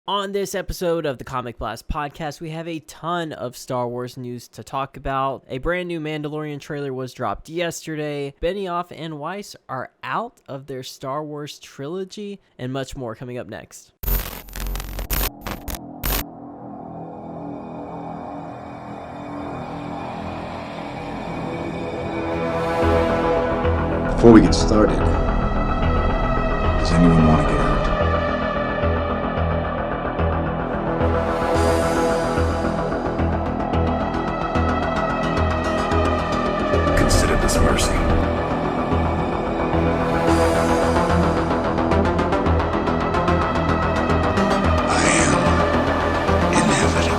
On this episode of the Comic Blast podcast, we have a ton of Star Wars news to talk about. A brand new Mandalorian trailer was dropped yesterday. Benioff and Weiss are out of their Star Wars Trilogy, and much more coming up next. Before we get started, does anyone want to get hurt? Consider this mercy. I am inevitable.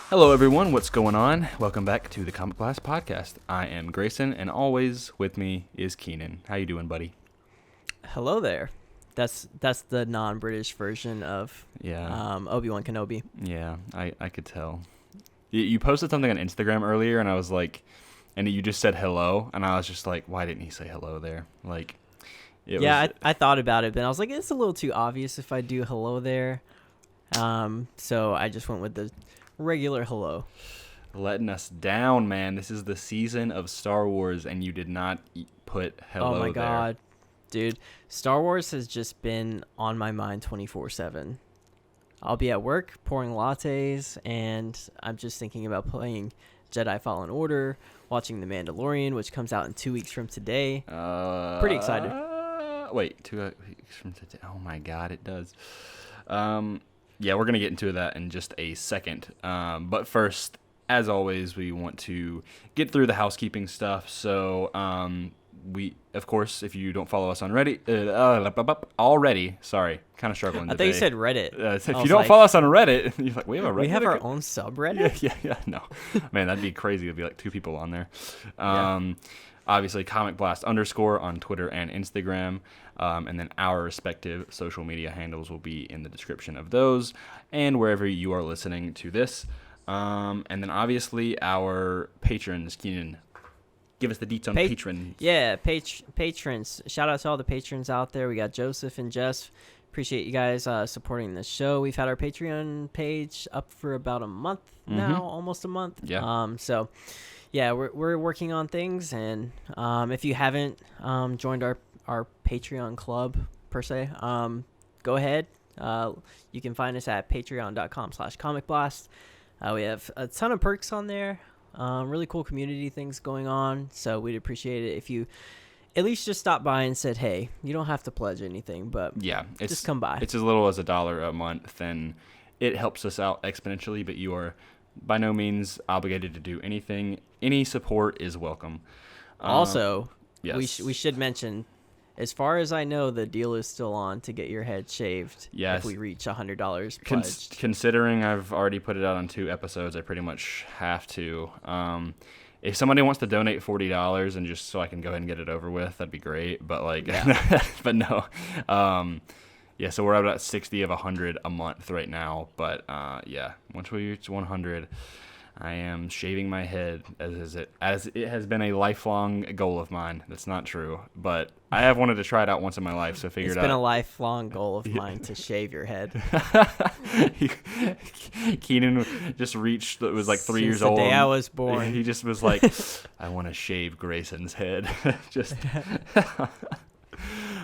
Hello everyone, what's going on? Welcome back to the Comic Blast podcast. I am Grayson, and always with me is Keenan. How you doing, buddy? Hello there. That's the non-British version of Obi-Wan Kenobi. Yeah, I could tell. You posted something on Instagram earlier, and I was like, and you just said hello, and I was just like, why didn't he say hello there? Like, I thought about it, but I was like, it's a little too obvious if I do hello there. So I just went with the regular hello. Letting us down, man. This is the season of Star Wars, and you did not put hello there. Oh my god. Dude, Star Wars has just been on my mind 24/7. I'll be at work pouring lattes, and I'm just thinking about playing Jedi Fallen Order, watching The Mandalorian, which comes out in 2 weeks from today. Pretty excited. Wait, 2 weeks from today? Oh my god, it does. Yeah, we're going to get into that in just a second. But first, as always, we want to get through the housekeeping stuff. So, we, of course, if you don't follow us on Reddit, already, sorry, kind of struggling today. I thought you said Reddit. If you don't follow us on Reddit, you're like, we have a Reddit. We have our own subreddit? Yeah, no. Man, that'd be crazy. It'd be like 2 people on there. Obviously, Comic Blast _ on Twitter and Instagram. And then our respective social media handles will be in the description of those and wherever you are listening to this. And then obviously our patrons. Keenan, give us the deets on patrons. Yeah, patrons. Shout out to all the patrons out there. We got Joseph and Jess. Appreciate you guys supporting the show. We've had our Patreon page up for about a month now, almost a month. Yeah. So yeah, we're working on things, and if you haven't joined our Patreon club per se, go ahead. You can find us at patreon.com/comicblast. We have a ton of perks on there, really cool community things going on, so we'd appreciate it if you at least just stop by and said, hey. You don't have to pledge anything, but yeah, just come by. It's as little as $1 a month, and it helps us out exponentially, but you are by no means obligated to do anything. Any support is welcome. Also, yes. we should mention, as far as I know, the deal is still on to get your head shaved. Yes. If we reach $100 pledged. Considering I've already put it out on 2 episodes, I pretty much have to. If somebody wants to donate $40 and just so I can go ahead and get it over with, that'd be great. But but no. Yeah, so we're at 60 of 100 a month right now. But once we reach 100, I am shaving my head as it has been a lifelong goal of mine. That's not true, but I have wanted to try it out once in my life, so figured It's been a lifelong goal of mine to shave your head. Keenan just reached, it was like 3 years old. The day I was born. He just was like, I want to shave Grayson's head. Just...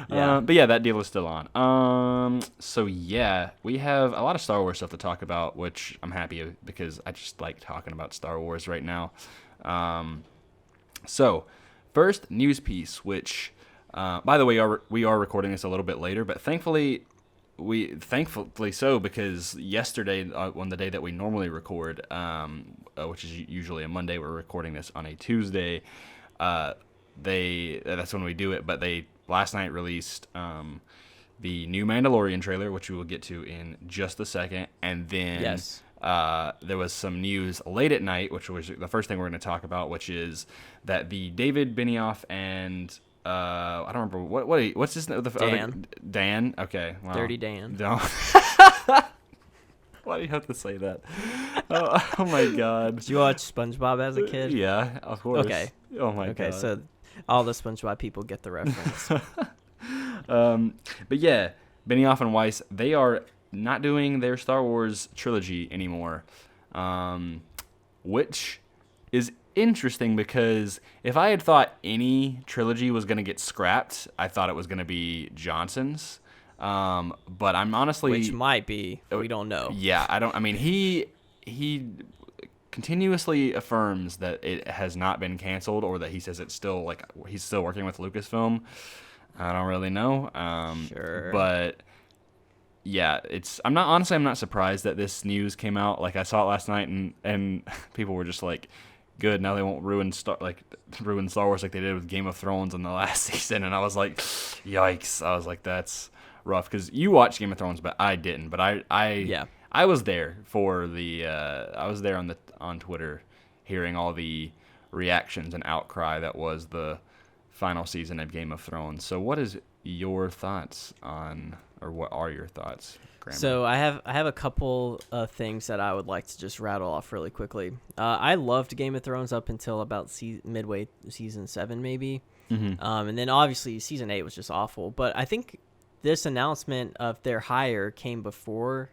Yeah. But yeah, that deal is still on. So yeah, we have a lot of Star Wars stuff to talk about, which I'm happy of because I just like talking about Star Wars right now. So first news piece, which, by the way, we are recording this a little bit later, but thankfully so, because yesterday, on the day that we normally record, which is usually a Monday, we're recording this on a Tuesday. That's when we do it, but they last night released the new Mandalorian trailer, which we will get to in just a second, and then there was some news late at night, which was the first thing we're going to talk about, which is that the David Benioff and I don't remember what's his name? Dan. Dan. Okay. Wow. Dirty Dan. No. Why do you have to say that? Oh my God. Did you watch SpongeBob as a kid? Yeah, of course. Okay. Oh my Okay, God. so all the SpongeBob people get the reference. But yeah, Benioff and Weiss, they are not doing their Star Wars trilogy anymore, which is interesting because if I had thought any trilogy was going to get scrapped, I thought it was going to be Johnson's. But I'm honestly, Which might be, we don't know. yeah, I mean, he continuously affirms that it has not been canceled, or that he says it's still, like, he's still working with Lucasfilm. I don't really know. Sure. But yeah, I'm not surprised that this news came out. Like, I saw it last night, and people were just like, good, now they won't ruin Star Wars like they did with Game of Thrones in the last season. And I was like, yikes. I was like, that's rough, because you watched Game of Thrones, but I didn't. But I was there for the I was there on Twitter, hearing all the reactions and outcry that was the final season of Game of Thrones. So what is your thoughts on, or what are your thoughts, Graham? So I have a couple of things that I would like to just rattle off really quickly. I loved Game of Thrones up until about midway season 7 maybe. Mm-hmm. And then obviously season 8 was just awful. But I think this announcement of their hire came before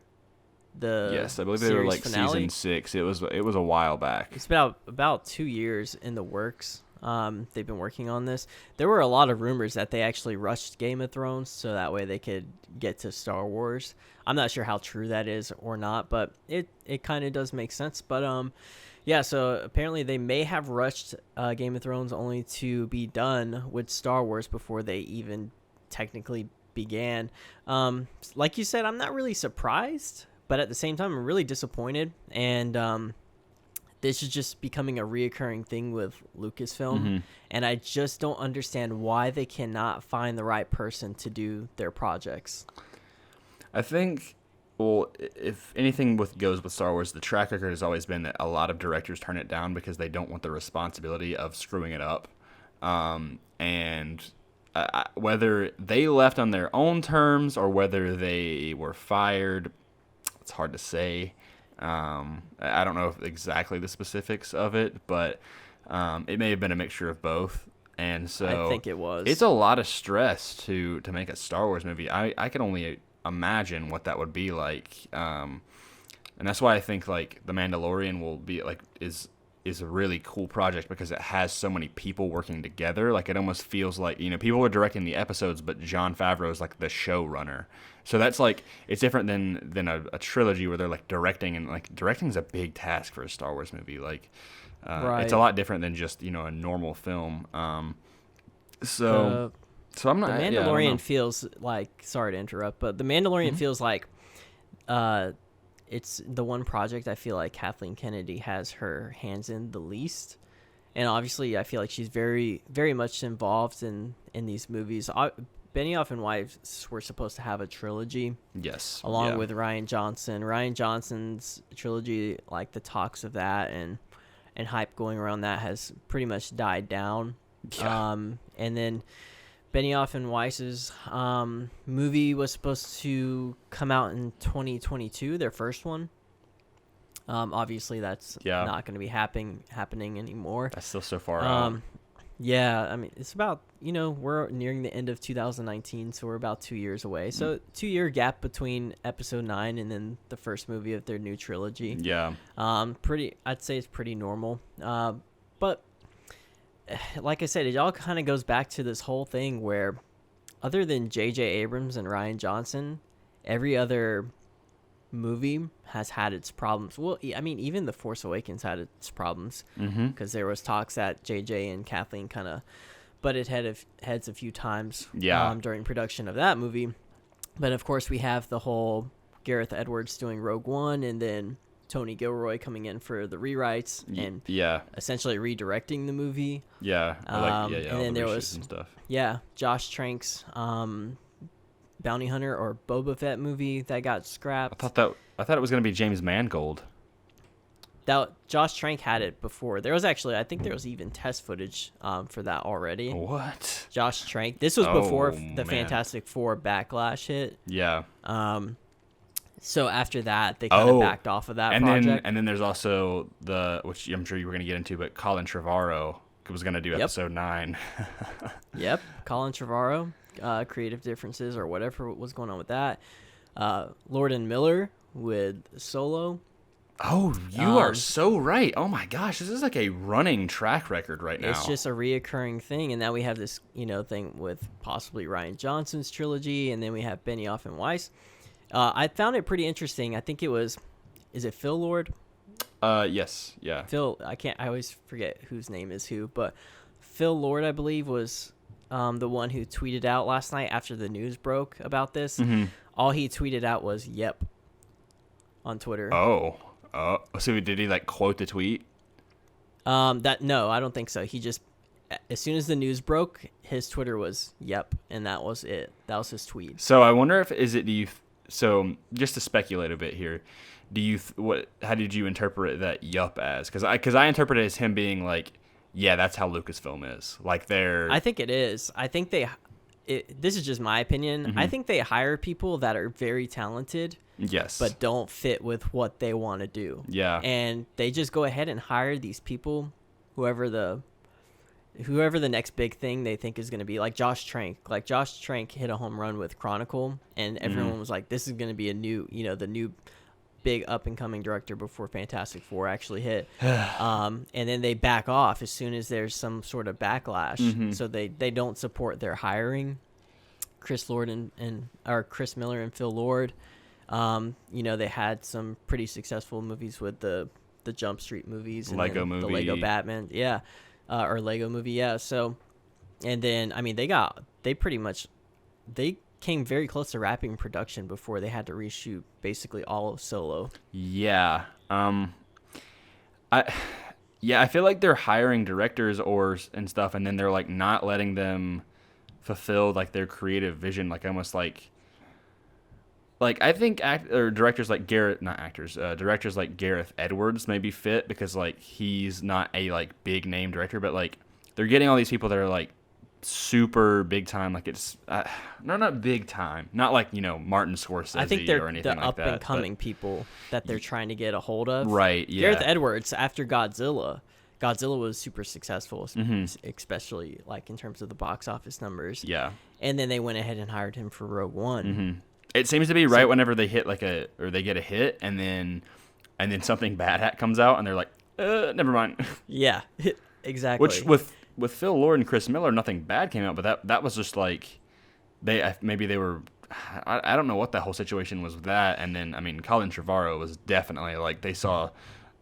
the Yes, I believe they were like finale. season 6. It was a while back. It's about 2 years in the works. They've been working on this. There were a lot of rumors that they actually rushed Game of Thrones so that way they could get to Star Wars. I'm not sure how true that is or not, but it kind of does make sense. But yeah, so apparently they may have rushed Game of Thrones only to be done with Star Wars before they even technically began. Like you said, I'm not really surprised, but at the same time, I'm really disappointed. And this is just becoming a reoccurring thing with Lucasfilm. Mm-hmm. And I just don't understand why they cannot find the right person to do their projects. I think, well, if anything goes with Star Wars, the track record has always been that a lot of directors turn it down because they don't want the responsibility of screwing it up. And whether they left on their own terms or whether they were fired, it's hard to say. I don't know exactly the specifics of it, but it may have been a mixture of both. And so I think it was. It's a lot of stress to make a Star Wars movie. I can only imagine what that would be like. And that's why I think like The Mandalorian will be like is a really cool project because it has so many people working together. Like, it almost feels like, people are directing the episodes, but Jon Favreau is like the showrunner. So that's like, it's different than a trilogy where they're like directing, and like directing is a big task for a Star Wars movie. Like, Right. It's a lot different than just, a normal film. So I'm not. The I don't Mandalorian know. feels like, sorry to interrupt, but The Mandalorian feels like it's the one project I feel like Kathleen Kennedy has her hands in the least. And obviously, I feel like she's very, very much involved in these movies. Benioff and Weiss were supposed to have a trilogy. Yes. Along with Rian Johnson. Rian Johnson's trilogy, like the talks of that and hype going around that has pretty much died down. Yeah. And then Benioff and Weiss's movie was supposed to come out in 2022, their first one. Obviously, that's not going to be happening anymore. That's still so far out. Yeah, I mean, it's about, we're nearing the end of 2019, so we're about 2 years away. So 2-year gap between episode 9 and then the first movie of their new trilogy. Yeah. I'd say it's pretty normal. But like I said, it all kind of goes back to this whole thing where other than J.J. Abrams and Rian Johnson, every other movie has had its problems. Well, I mean, even The Force Awakens had its problems because there was talks that J.J. and Kathleen kind of butted heads a few times during production of that movie. But of course, we have the whole Gareth Edwards doing Rogue One, and then Tony Gilroy coming in for the rewrites and essentially redirecting the movie. Yeah. And then there was and stuff. Josh Trank's Bounty Hunter or Boba Fett movie that got scrapped. I thought it was going to be James Mangold. That Josh Trank had it before. There was actually, I think there was even test footage for that already. What? Josh Trank. This was before the Fantastic Four backlash hit. Yeah. So after that, they kind of backed off of that project. And then there's also which I'm sure you were going to get into, but Colin Trevorrow was going to do episode 9. Yep, Colin Trevorrow, creative differences or whatever was going on with that. Lord and Miller with Solo. Oh, you are so right. Oh my gosh, this is like a running track record right now. It's just a reoccurring thing, and now we have this, thing with possibly Rian Johnson's trilogy, and then we have Benioff and Weiss. I found it pretty interesting. I think is it Phil Lord? Yes, yeah. Phil, I always forget whose name is who, but Phil Lord, I believe, was the one who tweeted out last night after the news broke about this. Mm-hmm. All he tweeted out was "Yep" on Twitter. So did he quote the tweet? No, I don't think so. He just, as soon as the news broke, his Twitter was "Yep," and that was it. That was his tweet. So I wonder so just to speculate a bit here, how did you interpret that "yup" as? Because I interpret it as him being like, yeah, that's how Lucasfilm is. I think it is. I think this is just my opinion. Mm-hmm. I think they hire people that are very talented. Yes. But don't fit with what they want to do. Yeah. And they just go ahead and hire these people, whoever the next big thing they think is going to be, like Josh Trank. Like Josh Trank hit a home run with Chronicle, and everyone was like, this is going to be the new big up-and-coming director before Fantastic Four actually hit. And then they back off as soon as there's some sort of backlash. Mm-hmm. So they don't support their hiring. Chris Miller and Phil Lord. They had some pretty successful movies with the Jump Street movies and Lego movie, the Lego Batman, or Lego movie, yeah. So, and then they came very close to wrapping production before they had to reshoot basically all of Solo. Yeah. I feel like they're hiring directors and stuff, and then they're not letting them fulfill their creative vision, almost I think directors like directors like Gareth Edwards maybe fit because he's not a big name director, but they're getting all these people that are super big time, it's not big time, not Martin Scorsese. I think they're or anything the like up that, and coming people that they're trying to get a hold of. Right. Yeah. Gareth Edwards after Godzilla was super successful, especially in terms of the box office numbers. Yeah. And then they went ahead and hired him for Rogue One. Mm-hmm. It seems to be right whenever they hit they get a hit and then something bad comes out and they're like, never mind. Yeah, exactly. Which with Phil Lord and Chris Miller, nothing bad came out, but that was just maybe they were, I don't know what the whole situation was with that. And then Colin Trevorrow was definitely they saw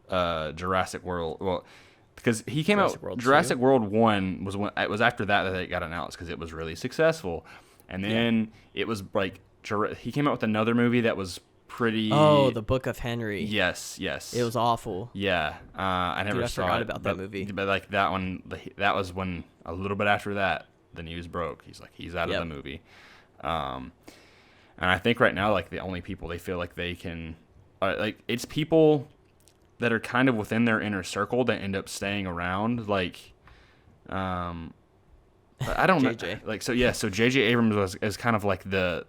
Jurassic World. Well, because he came Jurassic World 1 was after that it got announced because it was really successful, and then it was he came out with another movie that was pretty. Oh, The Book of Henry. Yes. It was awful. Yeah, I never saw forgot it, about that movie. But that one, that was when a little bit after that the news broke. He's out of the movie, and I think right now the only people they feel they can, it's people that are kind of within their inner circle that end up staying around. I don't know. So J.J. Abrams is kind of the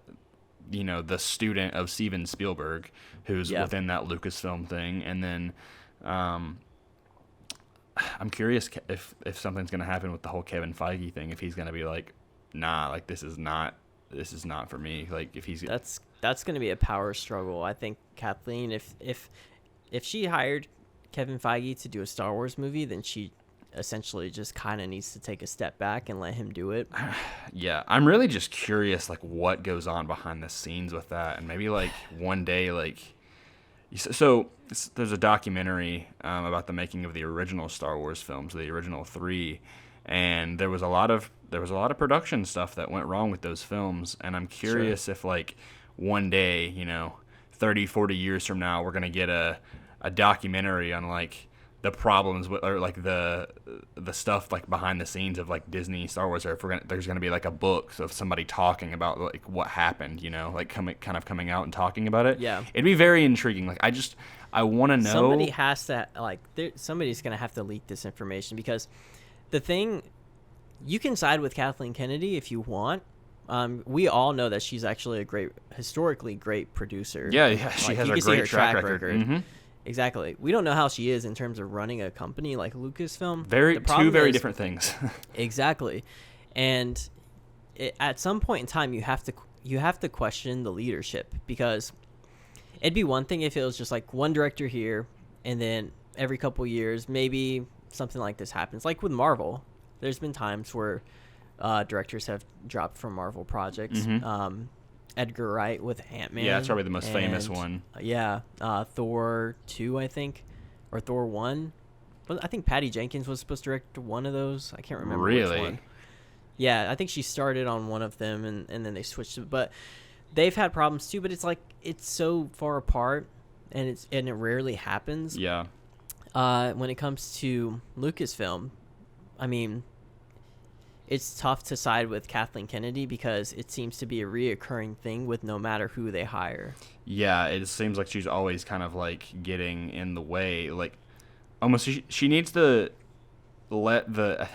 student of Steven Spielberg, who's within that Lucasfilm thing, and then I'm curious if something's gonna happen with the whole Kevin Feige thing. If he's gonna be nah, this is not for me. If he's that's gonna be a power struggle. I think Kathleen, if she hired Kevin Feige to do a Star Wars movie, then she essentially just kind of needs to take a step back and let him do it. Yeah, I'm really just curious what goes on behind the scenes with that, and maybe one day so there's a documentary about the making of the original Star Wars films, the original 3, and there was a lot of production stuff that went wrong with those films, and I'm curious if one day 30, 40 years from now we're going to get a documentary on the problems with, or the stuff behind the scenes of Disney Star Wars, or if there's gonna be a book of somebody talking about what happened, coming out and talking about it. Yeah, it'd be very intriguing. I want to know. Somebody has to somebody's gonna have to leak this information, because the thing, you can side with Kathleen Kennedy if you want, We all know that she's actually a historically great producer. Yeah, she has a great track record. Mm-hmm. Exactly. We don't know how she is in terms of running a company like Lucasfilm. Two very different things. Exactly. And at some point in time, you have to question the leadership, because it'd be one thing if it was just like one director here, and then every couple years maybe something like this happens. Like with Marvel, there's been times where directors have dropped from Marvel projects. Mm-hmm. Edgar Wright with Ant-Man. Yeah, that's probably the most famous one. Yeah, Thor 2, I think, or Thor 1. But I think Patty Jenkins was supposed to direct one of those. I can't remember which one. Yeah, I think she started on one of them, and then they switched it. But they've had problems too. But it's like it's so far apart, and it rarely happens. Yeah. When it comes to Lucasfilm, I mean, it's tough to side with Kathleen Kennedy because it seems to be a reoccurring thing with no matter who they hire. Yeah, it seems like she's always kind of like getting in the way. Like, almost she needs to let the.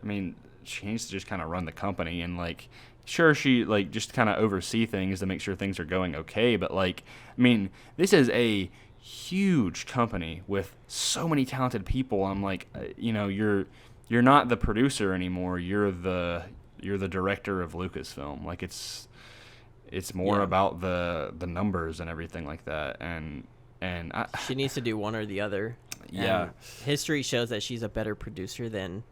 I mean, she needs to just kind of run the company, and like, sure, she like just kind of oversee things to make sure things are going okay. But like, I mean, this is a huge company with so many talented people. I'm like, you're not the producer anymore. You're the director of Lucasfilm. Like it's more about the numbers and everything like that. And she needs to do one or the other. Yeah. And history shows that she's a better producer than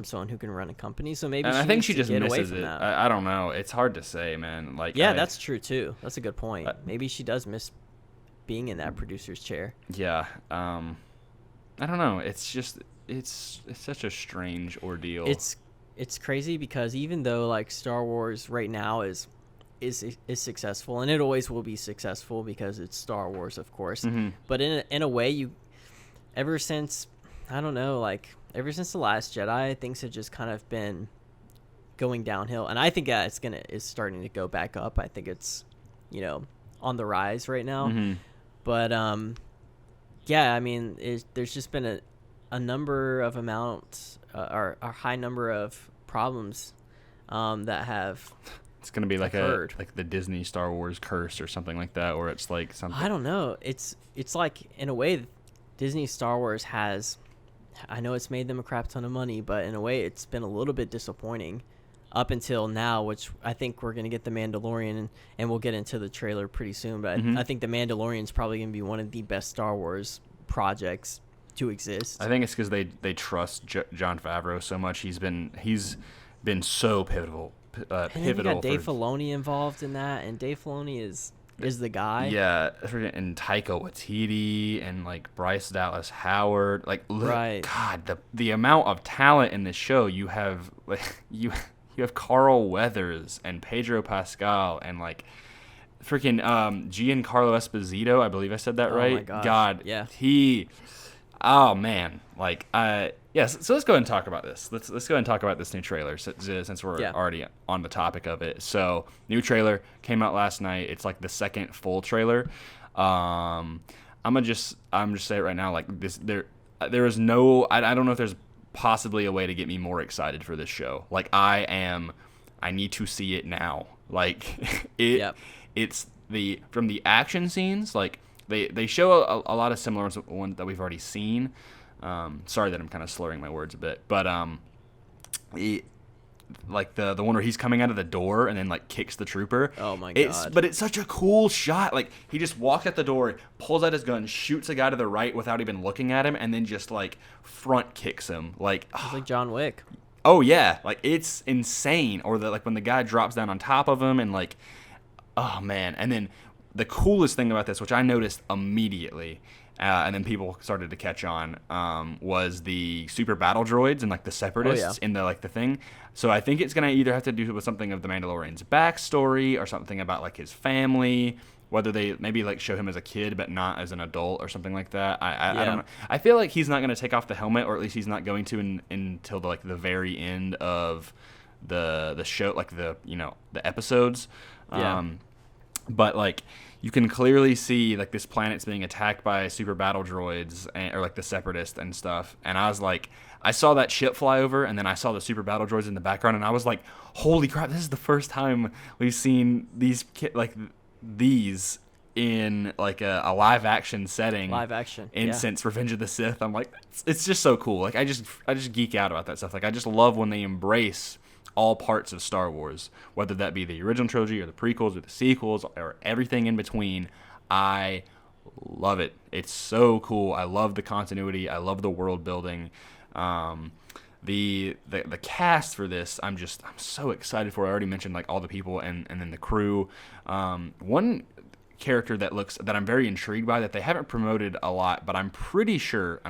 someone who can run a company. So maybe I think she just get misses away from it. that. I don't know. It's hard to say, man. Like that's true too. That's a good point. Maybe she does miss being in that producer's chair. Yeah. I don't know. It's just. It's such a strange ordeal. It's crazy because even though like Star Wars right now is successful, and it always will be successful because it's Star Wars, of course. Mm-hmm. But in a way, ever since The Last Jedi, things have just kind of been going downhill, and I think it's starting to go back up. I think it's on the rise right now. Mm-hmm. But yeah, I mean, there's just been a high number of problems that have. It's gonna be like occurred. like the Disney Star Wars curse or something like that, or it's like something. I don't know. It's like in a way, Disney Star Wars has. I know it's made them a crap ton of money, but in a way, it's been a little bit disappointing up until now. Which I think we're gonna get the Mandalorian, and we'll get into the trailer pretty soon. But Mm-hmm. I think the Mandalorian is probably gonna be one of the best Star Wars projects to exist. I think it's because they trust Jon Favreau so much. He's been so pivotal. And then you got Dave Filoni involved in that, and Dave Filoni is the guy. Yeah, and Taika Waititi and like Bryce Dallas Howard. Like, right. God, the amount of talent in this show. You have like you have Carl Weathers and Pedro Pascal and like freaking Giancarlo Esposito. I believe I said that right. Oh my gosh. God, yeah. Oh man, like yes. So let's go ahead and talk about this. Let's go ahead and talk about this new trailer since we're already on the topic of it. So new trailer came out last night. It's like the second full trailer. I'm just say it right now. Like this, there is no. I don't know if there's possibly a way to get me more excited for this show. Like I need to see it now. Like it. Yep. It's from the action scenes like. They show a lot of similar ones that we've already seen. Sorry that I'm kind of slurring my words a bit, but like the one where he's coming out of the door and then like kicks the trooper. Oh my god! But it's such a cool shot. Like he just walks out the door, pulls out his gun, shoots a guy to the right without even looking at him, and then just like front kicks him. Like it's like John Wick. Oh yeah, like it's insane. Or when the guy drops down on top of him and like, oh man, and then. The coolest thing about this, which I noticed immediately, and then people started to catch on, was the super battle droids and like the separatists in the thing. So I think it's gonna either have to do with something of the Mandalorian's backstory or something about like his family. Whether they maybe like show him as a kid but not as an adult or something like that. I don't know. I feel like he's not gonna take off the helmet, or at least he's not going to until the very end of the show, like the episodes. Yeah. But like you can clearly see like this planet's being attacked by super battle droids or like the separatists and stuff, and I was like I saw that ship fly over, and then I saw the super battle droids in the background, and I was like, holy crap, this is the first time we've seen these in like a live action setting. Since Revenge of the Sith. I'm like, it's just so cool. Like I just geek out about that stuff. Like I just love when they embrace all parts of Star Wars, whether that be the original trilogy or the prequels or the sequels or everything in between. I love it. It's so cool. I love the continuity. I love the world building. The cast for this, I'm so excited for. I already mentioned like all the people and then the crew. One character that I'm very intrigued by that they haven't promoted a lot, but I'm pretty sure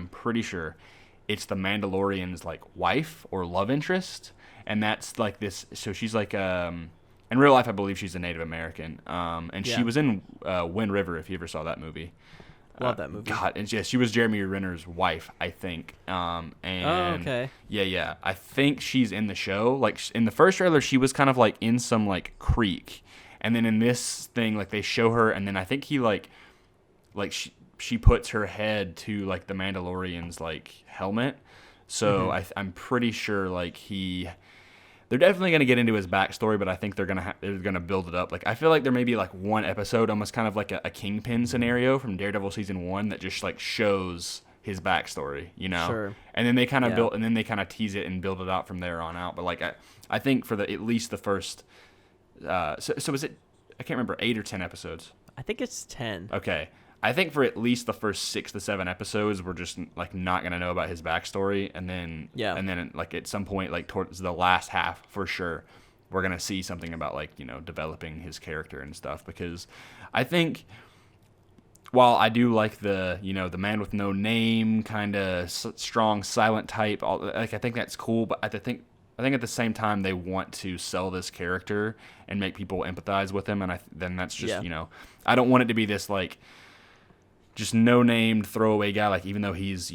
it's the Mandalorian's like wife or love interest, and that's like this. So she's like in real life I believe she's a Native American, and she was in Wind River, if you ever saw that movie. Love that movie. God, and she was Jeremy Renner's wife, I think. And okay. Yeah. I think she's in the show. Like in the first trailer, she was kind of like in some like creek, and then in this thing, like they show her, and then I think he she puts her head to like the Mandalorian's like helmet. So I'm pretty sure like they're definitely going to get into his backstory, but I think they're gonna build it up. Like I feel like there may be like one episode, almost kind of like a Kingpin scenario from Daredevil season 1 that just like shows his backstory, you know. Sure. And then they kind of build, and then they kind of tease it and build it out from there on out. But like I think for at least the first, so is it? I can't remember, 8 or 10 episodes. I think it's 10. Okay. I think for at least the first 6 to 7 episodes, we're just like not gonna know about his backstory, and then like at some point, like towards the last half, for sure, we're gonna see something about like developing his character and stuff. Because I think while I do like the the man with no name kind of strong silent type, I think that's cool, but I think at the same time they want to sell this character and make people empathize with him, and then that's just I don't want it to be this like just no-named throwaway guy, like even though he's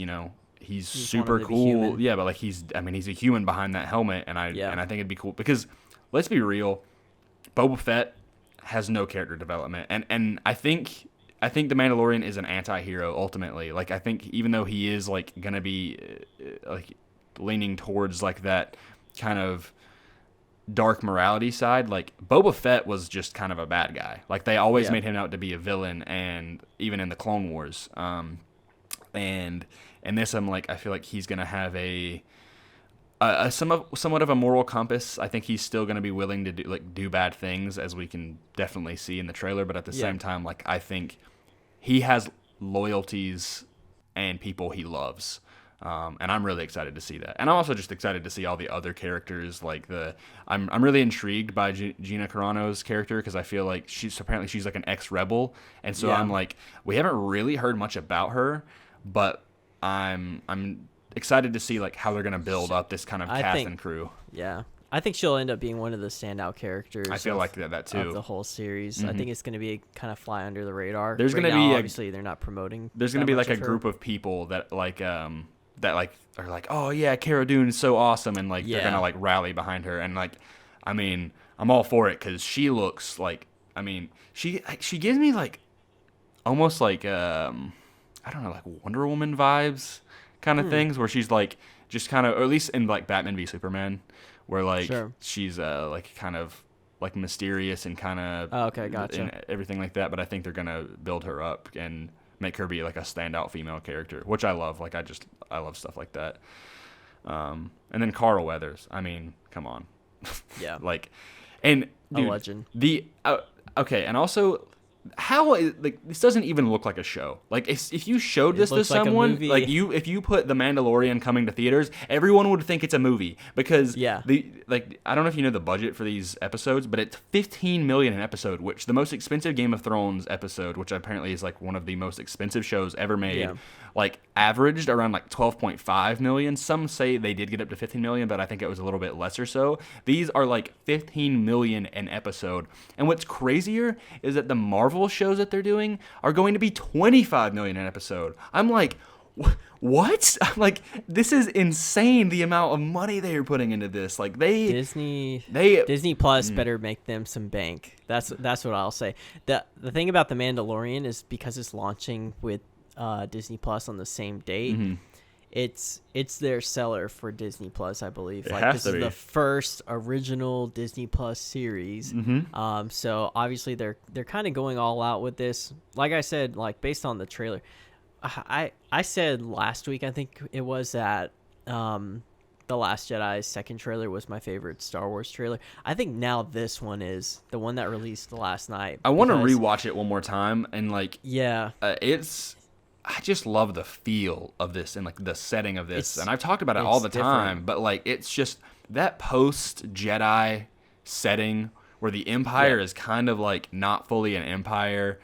super cool, but like he's a human behind that helmet, and I think it'd be cool because let's be real, Boba Fett has no character development, and I think the Mandalorian is an anti-hero ultimately. Like I think even though he is like gonna be like leaning towards like that kind of dark morality side, like Boba Fett was just kind of a bad guy. Like they always made him out to be a villain, and even in the Clone Wars, and this I feel like he's gonna have a somewhat of a moral compass. I think he's still gonna be willing to do bad things, as we can definitely see in the trailer, but at the same time, like I think he has loyalties and people he loves. And I'm really excited to see that. And I'm also just excited to see all the other characters. Like I'm really intrigued by Gina Carano's character, because I feel like she's like an ex-rebel, and so I'm like, we haven't really heard much about her, but I'm excited to see like how they're gonna build up this kind of cast and crew. Yeah. I think she'll end up being one of the standout characters. I feel like that too. Of the whole series. I think it's going to be kind of fly under the radar. There's going to be obviously they're not promoting. There's going to be like a group of people that like are like, oh yeah, Cara Dune is so awesome, and like they're gonna like rally behind her, and like, I mean, I'm all for it because she looks like, she gives me like almost like I don't know, like Wonder Woman vibes kind of things, where she's like just kind of, or at least in like Batman v Superman, where like she's like kind of like mysterious and kind of and everything like that. But I think they're gonna build her up and make her be like a standout female character, which I love. Like I love stuff like that. And then Carl Weathers. I mean, come on. Yeah. Like, and dude, a legend. Okay, and also, how like this doesn't even look like a show. Like if you showed this to someone, like if you put The Mandalorian coming to theaters, everyone would think it's a movie, because I don't know if you know the budget for these episodes, but it's $15 million an episode, which the most expensive Game of Thrones episode, which apparently is like one of the most expensive shows ever made, like averaged around like 12.5 million. Some say they did get up to 15 million, but I think it was a little bit lesser so. These are like 15 million an episode. And what's crazier is that the Marvel shows that they're doing are going to be 25 million an episode. I'm like, what? I'm like, this is insane, the amount of money they are putting into this. Like Disney Plus better make them some bank. That's what I'll say. The thing about The Mandalorian is because it's launching with Disney Plus on the same date, it's their seller for Disney Plus, I believe. It Like has this to is be. the first original Disney Plus series. So obviously they're kind of going all out with this. Like I said, like based on the trailer, I said last week, I think it was, that The Last Jedi's second trailer was my favorite Star Wars trailer. I think now this one is the one that released last night. I want to rewatch it one more time, and like, Yeah, I just love the feel of this and like the setting of this. And I've talked about it it's all the different. time, but like it's just that post Jedi setting where the Empire is kind of like not fully an empire,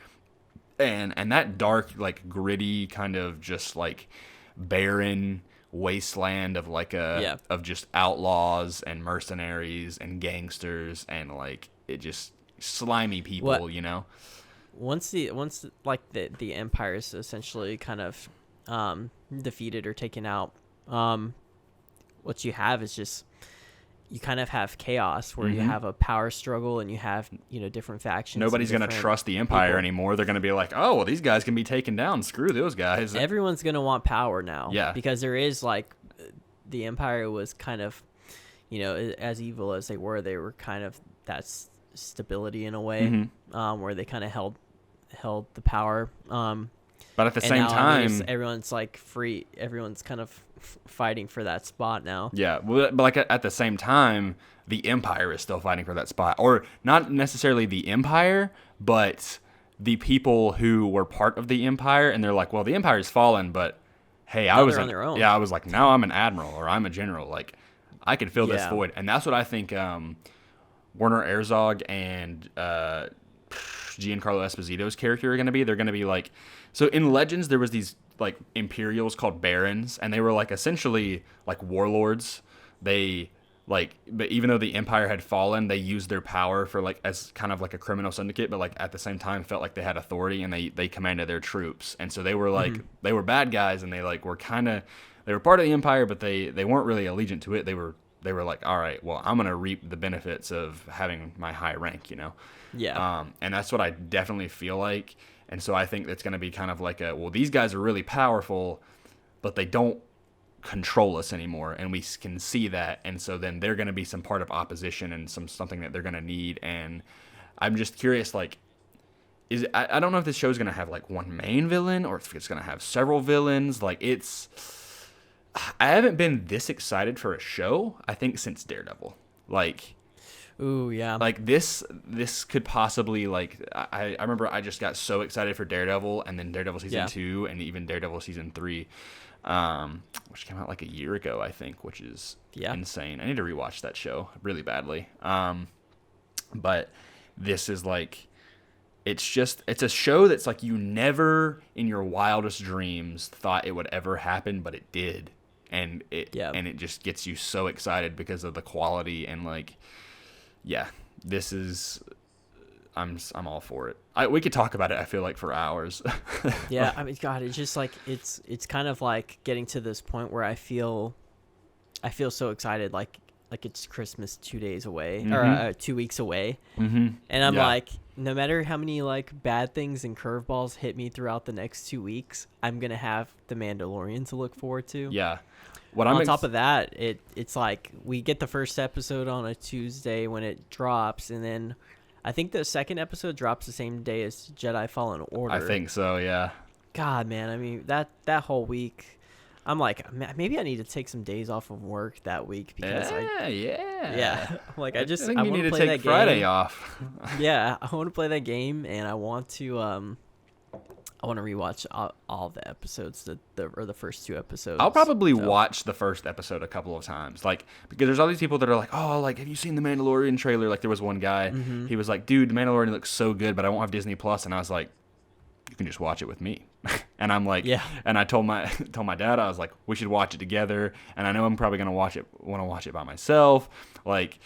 and that dark, like gritty kind of just like barren wasteland of like of just outlaws and mercenaries and gangsters and like it just slimy people, you know. Once like the Empire is essentially kind of defeated or taken out, what you have is just, you kind of have chaos where you have a power struggle and you have, you know, different factions. Nobody's going to trust the Empire anymore. They're going to be like, oh, well, these guys can be taken down. Screw those guys. Everyone's going to want power now. Yeah. Because there is, like, the Empire was kind of, you know, as evil as they were kind of that stability in a way, where they kind of held the power. But at the same time, everyone's like free. Everyone's kind of fighting for that spot now. Yeah, but like at the same time, the Empire is still fighting for that spot, or not necessarily the Empire, but the people who were part of the Empire, and they're like, well, the Empire's fallen, but hey, I was on their own. Yeah, I was like, now I'm an admiral or I'm a general. Like, I can fill this void, and that's what I think. Werner Herzog and Giancarlo Esposito's character are going to be. They're going to be like, so in Legends there was these like Imperials called Barons, and they were like essentially like warlords. They like, but even though the Empire had fallen, they used their power for like as kind of like a criminal syndicate, but like at the same time felt like they had authority and they commanded their troops. And so they were like they were bad guys, and they like were kind of, they were part of the Empire, but they weren't really allegiant to it. They were like, all right, well, I'm gonna reap the benefits of having my high rank, you know. Yeah. And that's what I definitely feel like. And so I think it's going to be kind of like well, these guys are really powerful, but they don't control us anymore, and we can see that. And so then they're going to be some part of opposition and something that they're going to need. And I'm just curious, like, I don't know if this show is going to have like one main villain or if it's going to have several villains. Like, I haven't been this excited for a show, I think, since Daredevil. Like, ooh, yeah. like this could possibly, like, I remember I just got so excited for Daredevil, and then Daredevil season 2 and even Daredevil season 3, which came out like a year ago, I think, which is insane. I need to rewatch that show really badly. But this is like, it's a show that's like you never in your wildest dreams thought it would ever happen, but it did. And it just gets you so excited because of the quality, and like, yeah, this is, I'm all for it. We could talk about it, I feel like, for hours. Yeah, I mean, God, it's just like, it's kind of like getting to this point where I feel so excited, like it's Christmas 2 days away, or 2 weeks away. And I'm like, no matter how many like bad things and curveballs hit me throughout the next 2 weeks, I'm gonna have the Mandalorian to look forward to. Yeah. On top of that, it's like we get the first episode on a Tuesday when it drops, and then I think the second episode drops the same day as Jedi Fallen Order. I think so, yeah. God, man, I mean, that whole week, I'm like, maybe I need to take some days off of work that week because I'm like, I think I you want need to play to that take Friday game. off. Yeah, I want to play that game, and I want to rewatch all the episodes, the first 2 episodes. I'll probably watch the first episode a couple of times, like, because there's all these people that are like, oh, like, have you seen the Mandalorian trailer? Like, there was one guy, he was like, dude, the Mandalorian looks so good, but I won't have Disney Plus. And I was like, you can just watch it with me. And I'm like, and I told my dad, I was like, we should watch it together. And I know I'm probably gonna want to watch it by myself, like.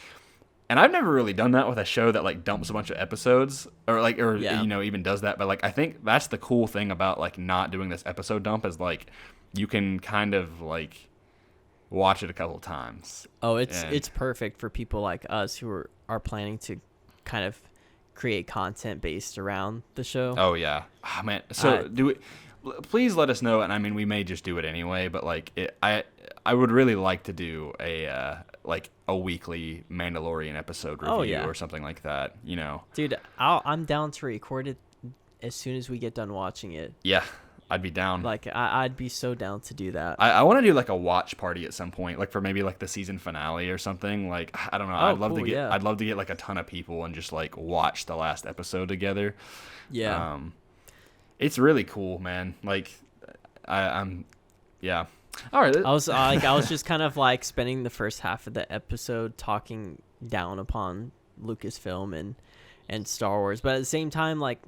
And I've never really done that with a show that like dumps a bunch of episodes you know, even does that. But like, I think that's the cool thing about like not doing this episode dump is like you can kind of like watch it a couple of times. Oh, it's perfect for people like us who are planning to kind of create content based around the show. Oh yeah, man. So please let us know. And I mean, we may just do it anyway, but like I would really like to do a weekly Mandalorian episode review or something like that. You know, dude, I'm down to record it as soon as we get done watching it. Yeah, I'd be down. Like I'd be so down to do that. I want to do like a watch party at some point, like for maybe like the season finale or something. Like I don't know. I'd love to get like a ton of people and just like watch the last episode together. Yeah. It's really cool, man. Like I'm yeah. All right. I was just kind of like spending the first half of the episode talking down upon Lucasfilm and Star Wars, but at the same time, like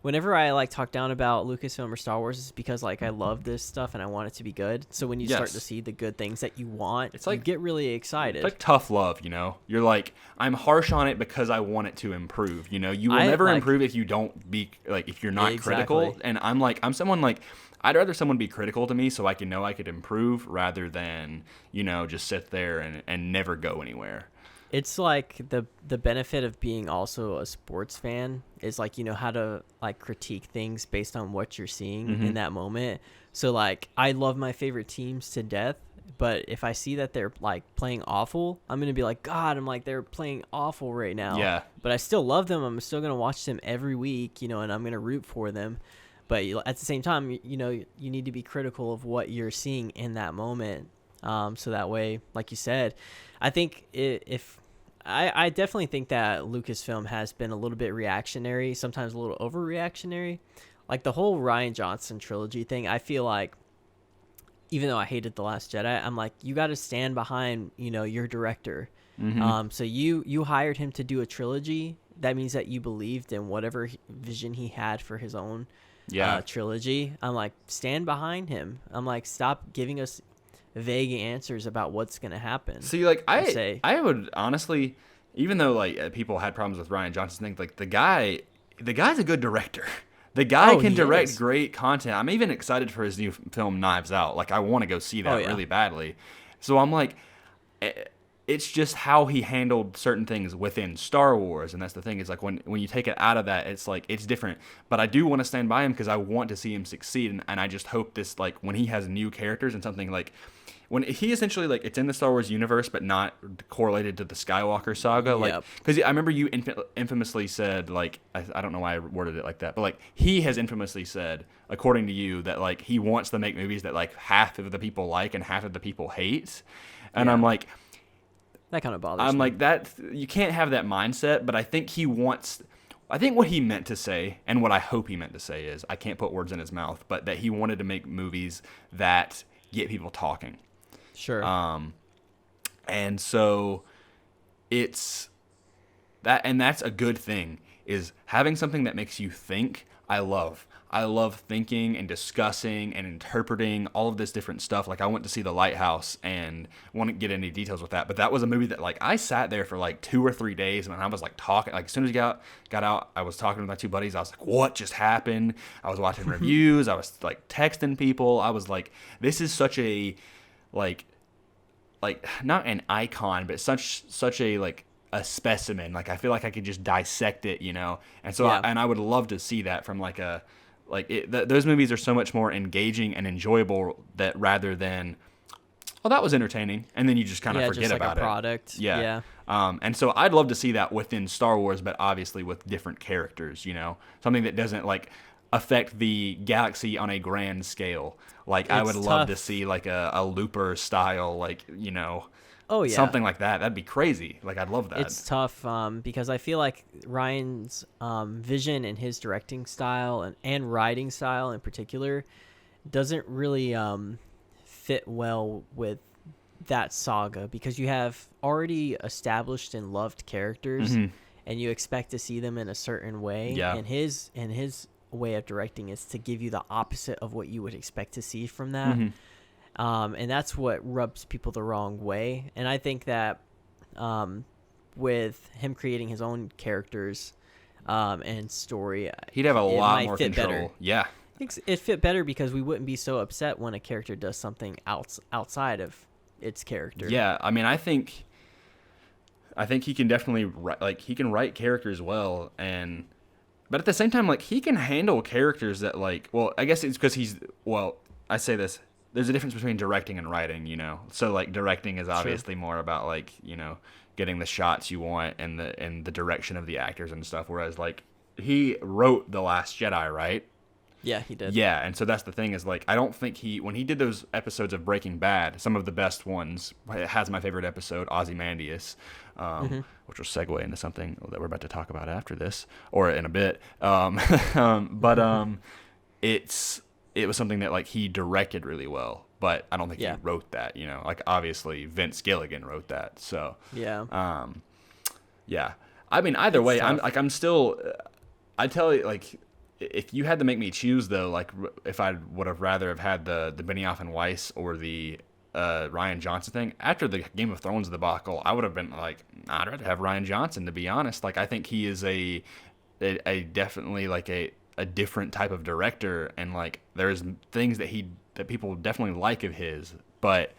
whenever I like talk down about Lucasfilm or Star Wars, it's because like I love this stuff and I want it to be good. So when you start to see the good things that you want, it's like you get really excited. It's like tough love, you know. You're like, I'm harsh on it because I want it to improve. You know, you will never improve if you don't be like if you're not critical. And I'm someone like I'd rather someone be critical to me so I can know I could improve rather than, you know, just sit there and never go anywhere. It's like the benefit of being also a sports fan is like you know how to like critique things based on what you're seeing in that moment. So like I love my favorite teams to death, but if I see that they're like playing awful, I'm gonna be like, God, I'm like they're playing awful right now. Yeah. But I still love them. I'm still gonna watch them every week, you know, and I'm gonna root for them. But at the same time, you know, you need to be critical of what you're seeing in that moment. So that way, like you said, I think I definitely think that Lucasfilm has been a little bit reactionary, sometimes a little overreactionary. Like the whole Rian Johnson trilogy thing, I feel like, even though I hated The Last Jedi, I'm like, you got to stand behind, you know, your director. So you hired him to do a trilogy. That means that you believed in whatever vision he had for his own trilogy. I'm like, stand behind him. I'm like, stop giving us vague answers about what's going to happen. See, like I would honestly, even though like people had problems with Rian Johnson, think like the guy's a good director. The guy can direct great content. I'm even excited for his new film Knives Out. Like I want to go see that really badly. So I'm like, it's just how he handled certain things within Star Wars, and that's the thing. Is like when you take it out of that, it's like it's different. But I do want to stand by him because I want to see him succeed, and I just hope this like when he has new characters and something like when he essentially like it's in the Star Wars universe but not correlated to the Skywalker saga. Like because I remember you infamously said like I don't know why I worded it like that, but like he has infamously said according to you that like he wants to make movies that like half of the people like and half of the people hate, and I'm like. That kind of bothers me. I'm like, that you can't have that mindset, but I think I think what he meant to say, and what I hope he meant to say is, I can't put words in his mouth, but that he wanted to make movies that get people talking. Sure. And so it's that, and that's a good thing, is having something that makes you think. I love thinking and discussing and interpreting all of this different stuff. Like I went to see The Lighthouse and won't get any details with that, but that was a movie that like I sat there for like 2 or 3 days and I was like talking, like as soon as I got out, I was talking to my 2 buddies. I was like, what just happened? I was watching reviews. I was like texting people. I was like, this is such a like not an icon, but such a like a specimen. Like I feel like I could just dissect it, you know? And so I would love to see that from like a those movies are so much more engaging and enjoyable that rather than, oh, that was entertaining, and then you just kind of forget just like about a product. Yeah. And so I'd love to see that within Star Wars, but obviously with different characters, you know, something that doesn't like affect the galaxy on a grand scale. Like I would love to see like a Looper style, like, you know, something like that. That'd be crazy. Like I'd love that. It's tough because I feel like Ryan's vision and his directing style and writing style in particular doesn't really fit well with that saga, because you have already established and loved characters and you expect to see them in a certain way. And his way of directing is to give you the opposite of what you would expect to see from that. And that's what rubs people the wrong way. And I think that with him creating his own characters and story, he'd have a lot more control. Better. Yeah. I think it fit better because we wouldn't be so upset when a character does something outside of its character. Yeah, I mean, I think he can definitely he can write characters well, But at the same time, like, he can handle characters that, like, well, I guess it's because I say this, there's a difference between directing and writing, you know? So, like, directing is obviously more about, like, you know, getting the shots you want and the direction of the actors and stuff, whereas, like, he wrote The Last Jedi, right? Yeah, he did. Yeah, and so that's the thing is, like, I don't think when he did those episodes of Breaking Bad, some of the best ones, it has my favorite episode, Ozymandias, which will segue into something that we're about to talk about after this, or in a bit. It was something that, like, he directed really well, but I don't think he wrote that, you know? Like, obviously, Vince Gilligan wrote that, so. Yeah. Yeah. I mean, either way, tough. I'm still, I tell you, like, if you had to make me choose, though, like, if I would have rather have had the Benioff and Weiss or the Rian Johnson thing, after the Game of Thrones debacle, I would have been like, I'd rather have Rian Johnson, to be honest. Like, I think he is a definitely, like, a different type of director, and, like, there's things that people definitely like of his, but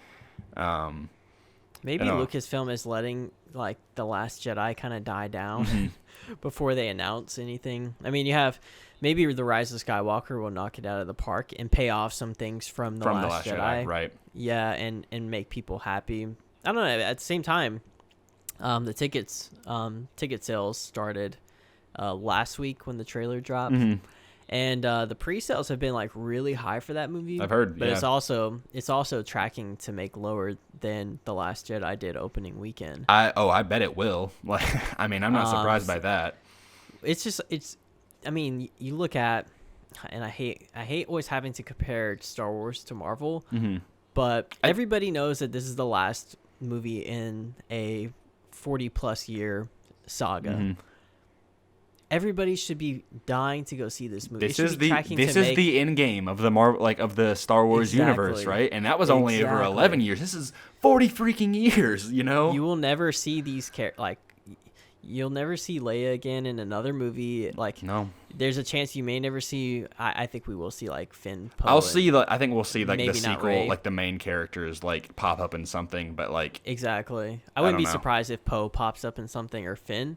maybe Lucasfilm is letting, like, The Last Jedi kind of die down before they announce anything. I mean, you have maybe The Rise of Skywalker will knock it out of the park and pay off some things from The Last Jedi, right? Yeah, and make people happy. I don't know. At the same time, the ticket sales started last week when the trailer dropped. And the pre-sales have been, like, really high for that movie. I've heard, but it's also tracking to make lower than The Last Jedi did opening weekend. I bet it will. Like, I mean, I'm not surprised by that. I mean, you look at, and I hate always having to compare Star Wars to Marvel, but everybody knows that this is the last movie in a 40+ year saga. Everybody should be dying to go see this movie. This is the end game of the Marvel, like, of the Star Wars universe, right? And that was only over 11 years. This is 40 freaking years, you know? You will never see these you'll never see Leia again in another movie. Like, no, there's a chance you may never see. I think we will see, like, Finn. Poe I think we'll see, like, the sequel, like, the main characters, like, pop up in something, but, like, exactly. I wouldn't be surprised if Poe pops up in something, or Finn.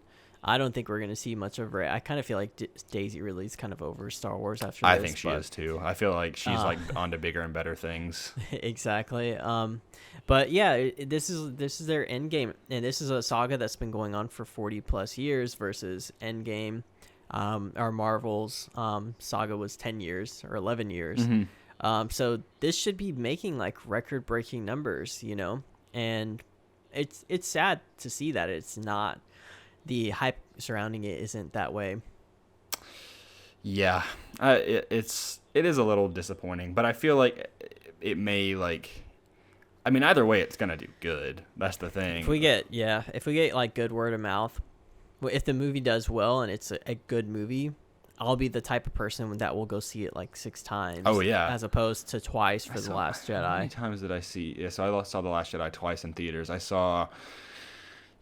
I don't think we're going to see much of Rey. I kind of feel like Daisy Ridley's kind of over Star Wars after this. I think she is too. I feel like she's like on to bigger and better things. Exactly. But yeah, this is their end game, and this is a saga that's been going on for 40+ years versus Endgame. Our Marvel's saga was 10 years or 11 years. So this should be making, like, record-breaking numbers, you know? And it's sad to see that it's not. The hype surrounding it isn't that way. Yeah, it is a little disappointing, but I feel like it may, like, I mean, either way, it's gonna do good. That's the thing. If we get like good word of mouth, if the movie does well and it's a good movie, I'll be the type of person that will go see it, like, 6 times. Oh yeah, as opposed to twice for The Last Jedi. How many times did I see? Yeah, so I saw The Last Jedi twice in theaters. I saw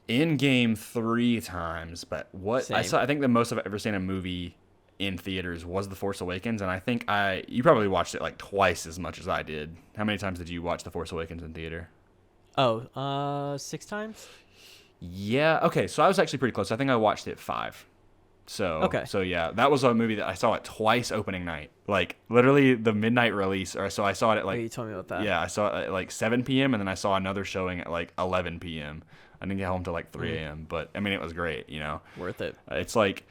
Endgame 3 times, but I think the most I've ever seen a movie in theaters was The Force Awakens, and I think you probably watched it, like, twice as much as I did. How many times did you watch The Force Awakens in theater? 6 times? Yeah, okay, so I was actually pretty close. I think I watched it 5. So yeah, that was a movie that I saw it twice opening night. Like, literally the midnight release, or so I saw it at, like, you told me about that. Yeah, I saw it at, like, 7 p.m. and then I saw another showing at, like, 11 p.m. I didn't get home till, like, 3 a.m. But I mean, it was great, you know. Worth it. It's like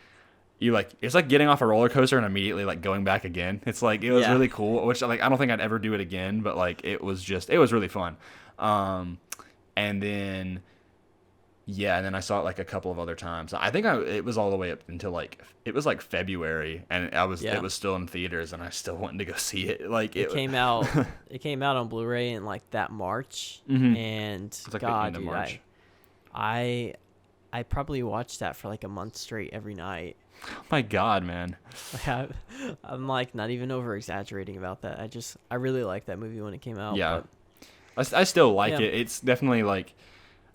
it's like getting off a roller coaster and immediately, like, going back again. It's like, it was really cool, which, like, I don't think I'd ever do it again, but, like, it was really fun. And then and then I saw it, like, a couple of other times. I think it was all the way up until, like, it was, like, February, and it was still in theaters, and I still wanted to go see it. Like, it came out on Blu-ray in, like, that March, and it's like God, the end of March. I probably watched that for, like, a month straight every night. Oh my God, man. I'm, like, not even over exaggerating about that. I really liked that movie when it came out. Yeah. But I still like it. It's definitely, like,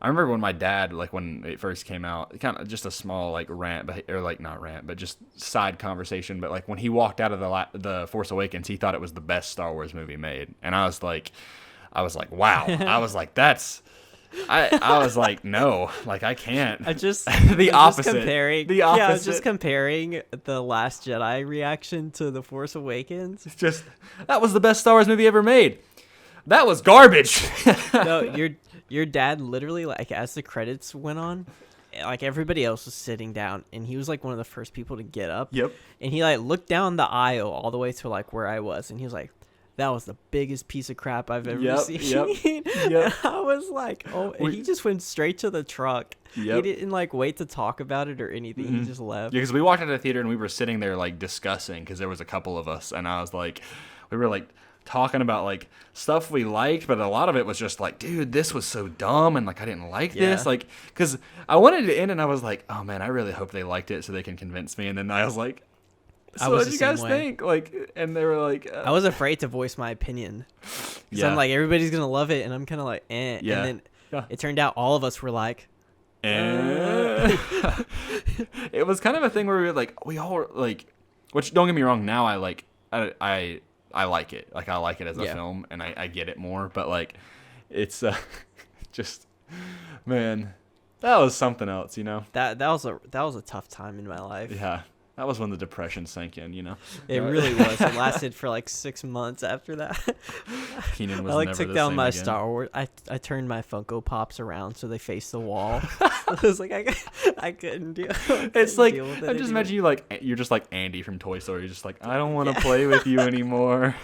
I remember when my dad, like, when it first came out, kind of just a small, like, not rant, but just side conversation. But, like, when he walked out of the Force Awakens, he thought it was the best Star Wars movie made. And I was like, wow. I was like, I was like, no, like I can't. I just the I'm opposite. Just comparing, the opposite. Yeah, I was just comparing the Last Jedi reaction to The Force Awakens. It's just that was the best Star Wars movie ever made. That was garbage. No, your dad literally, like, as the credits went on, like, everybody else was sitting down, and he was like one of the first people to get up. Yep. And he like looked down the aisle all the way to like where I was, and he was like, "That was the biggest piece of crap I've ever seen." Yep. And I was like, "Oh!" And he just went straight to the truck. Yep. He didn't like wait to talk about it or anything. Mm-hmm. He just left. Yeah, because we walked out of the theater and we were sitting there like discussing because there was a couple of us, and I was like, we were like talking about like stuff we liked, but a lot of it was just like, dude, this was so dumb, and like I didn't like this, like because I wanted to end, and I was like, oh man, I really hope they liked it so they can convince me, and then I was like, so what do you guys think? Like, and they were like, I was afraid to voice my opinion because I'm like, everybody's gonna love it, and I'm kind of like, eh. Yeah. And then it turned out all of us were like, It was kind of a thing where we all were like, which don't get me wrong, now I like I like it. Like I like it as a film, and I get it more. But like, it's just, man, that was something else, you know. That was a tough time in my life. Yeah, that was when the depression sank in, you know. It really was. It lasted for like 6 months after that. Keenan was I like never took the down same my again. Star Wars. I turned my Funko Pops around so they faced the wall. I was like, I couldn't deal. It's like, deal with it I just anymore. imagine you're just like Andy from Toy Story. You're just like, I don't want to play with you anymore.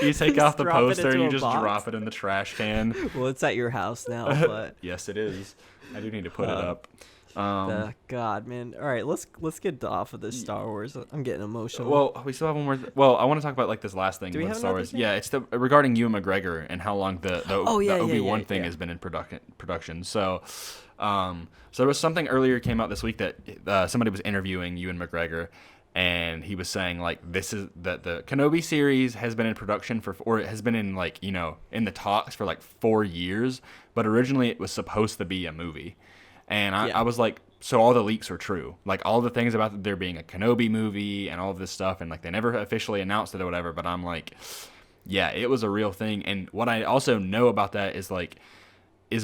You take off the drop it poster and into you a just box. drop it in the trash can. Well, it's at your house now, but Yes, it is. I do need to put it up. God, man. All right, let's get off of this Star Wars. I'm getting emotional. Well, we still have one more. Well, I want to talk about like this last thing Do we with have Star another W's. thing? Yeah, it's regarding Ewan McGregor and how long the Obi-Wan thing yeah. has been in production. So, so there was something earlier came out this week that somebody was interviewing Ewan McGregor, and he was saying like this is that the Kenobi series has been in production or it has been in like, you know, in the talks for like 4 years, but originally it was supposed to be a movie. And I was like, so all the leaks were true. Like all the things about there being a Kenobi movie and all of this stuff, and like they never officially announced it or whatever, but I'm like, yeah, it was a real thing. And what I also know about that is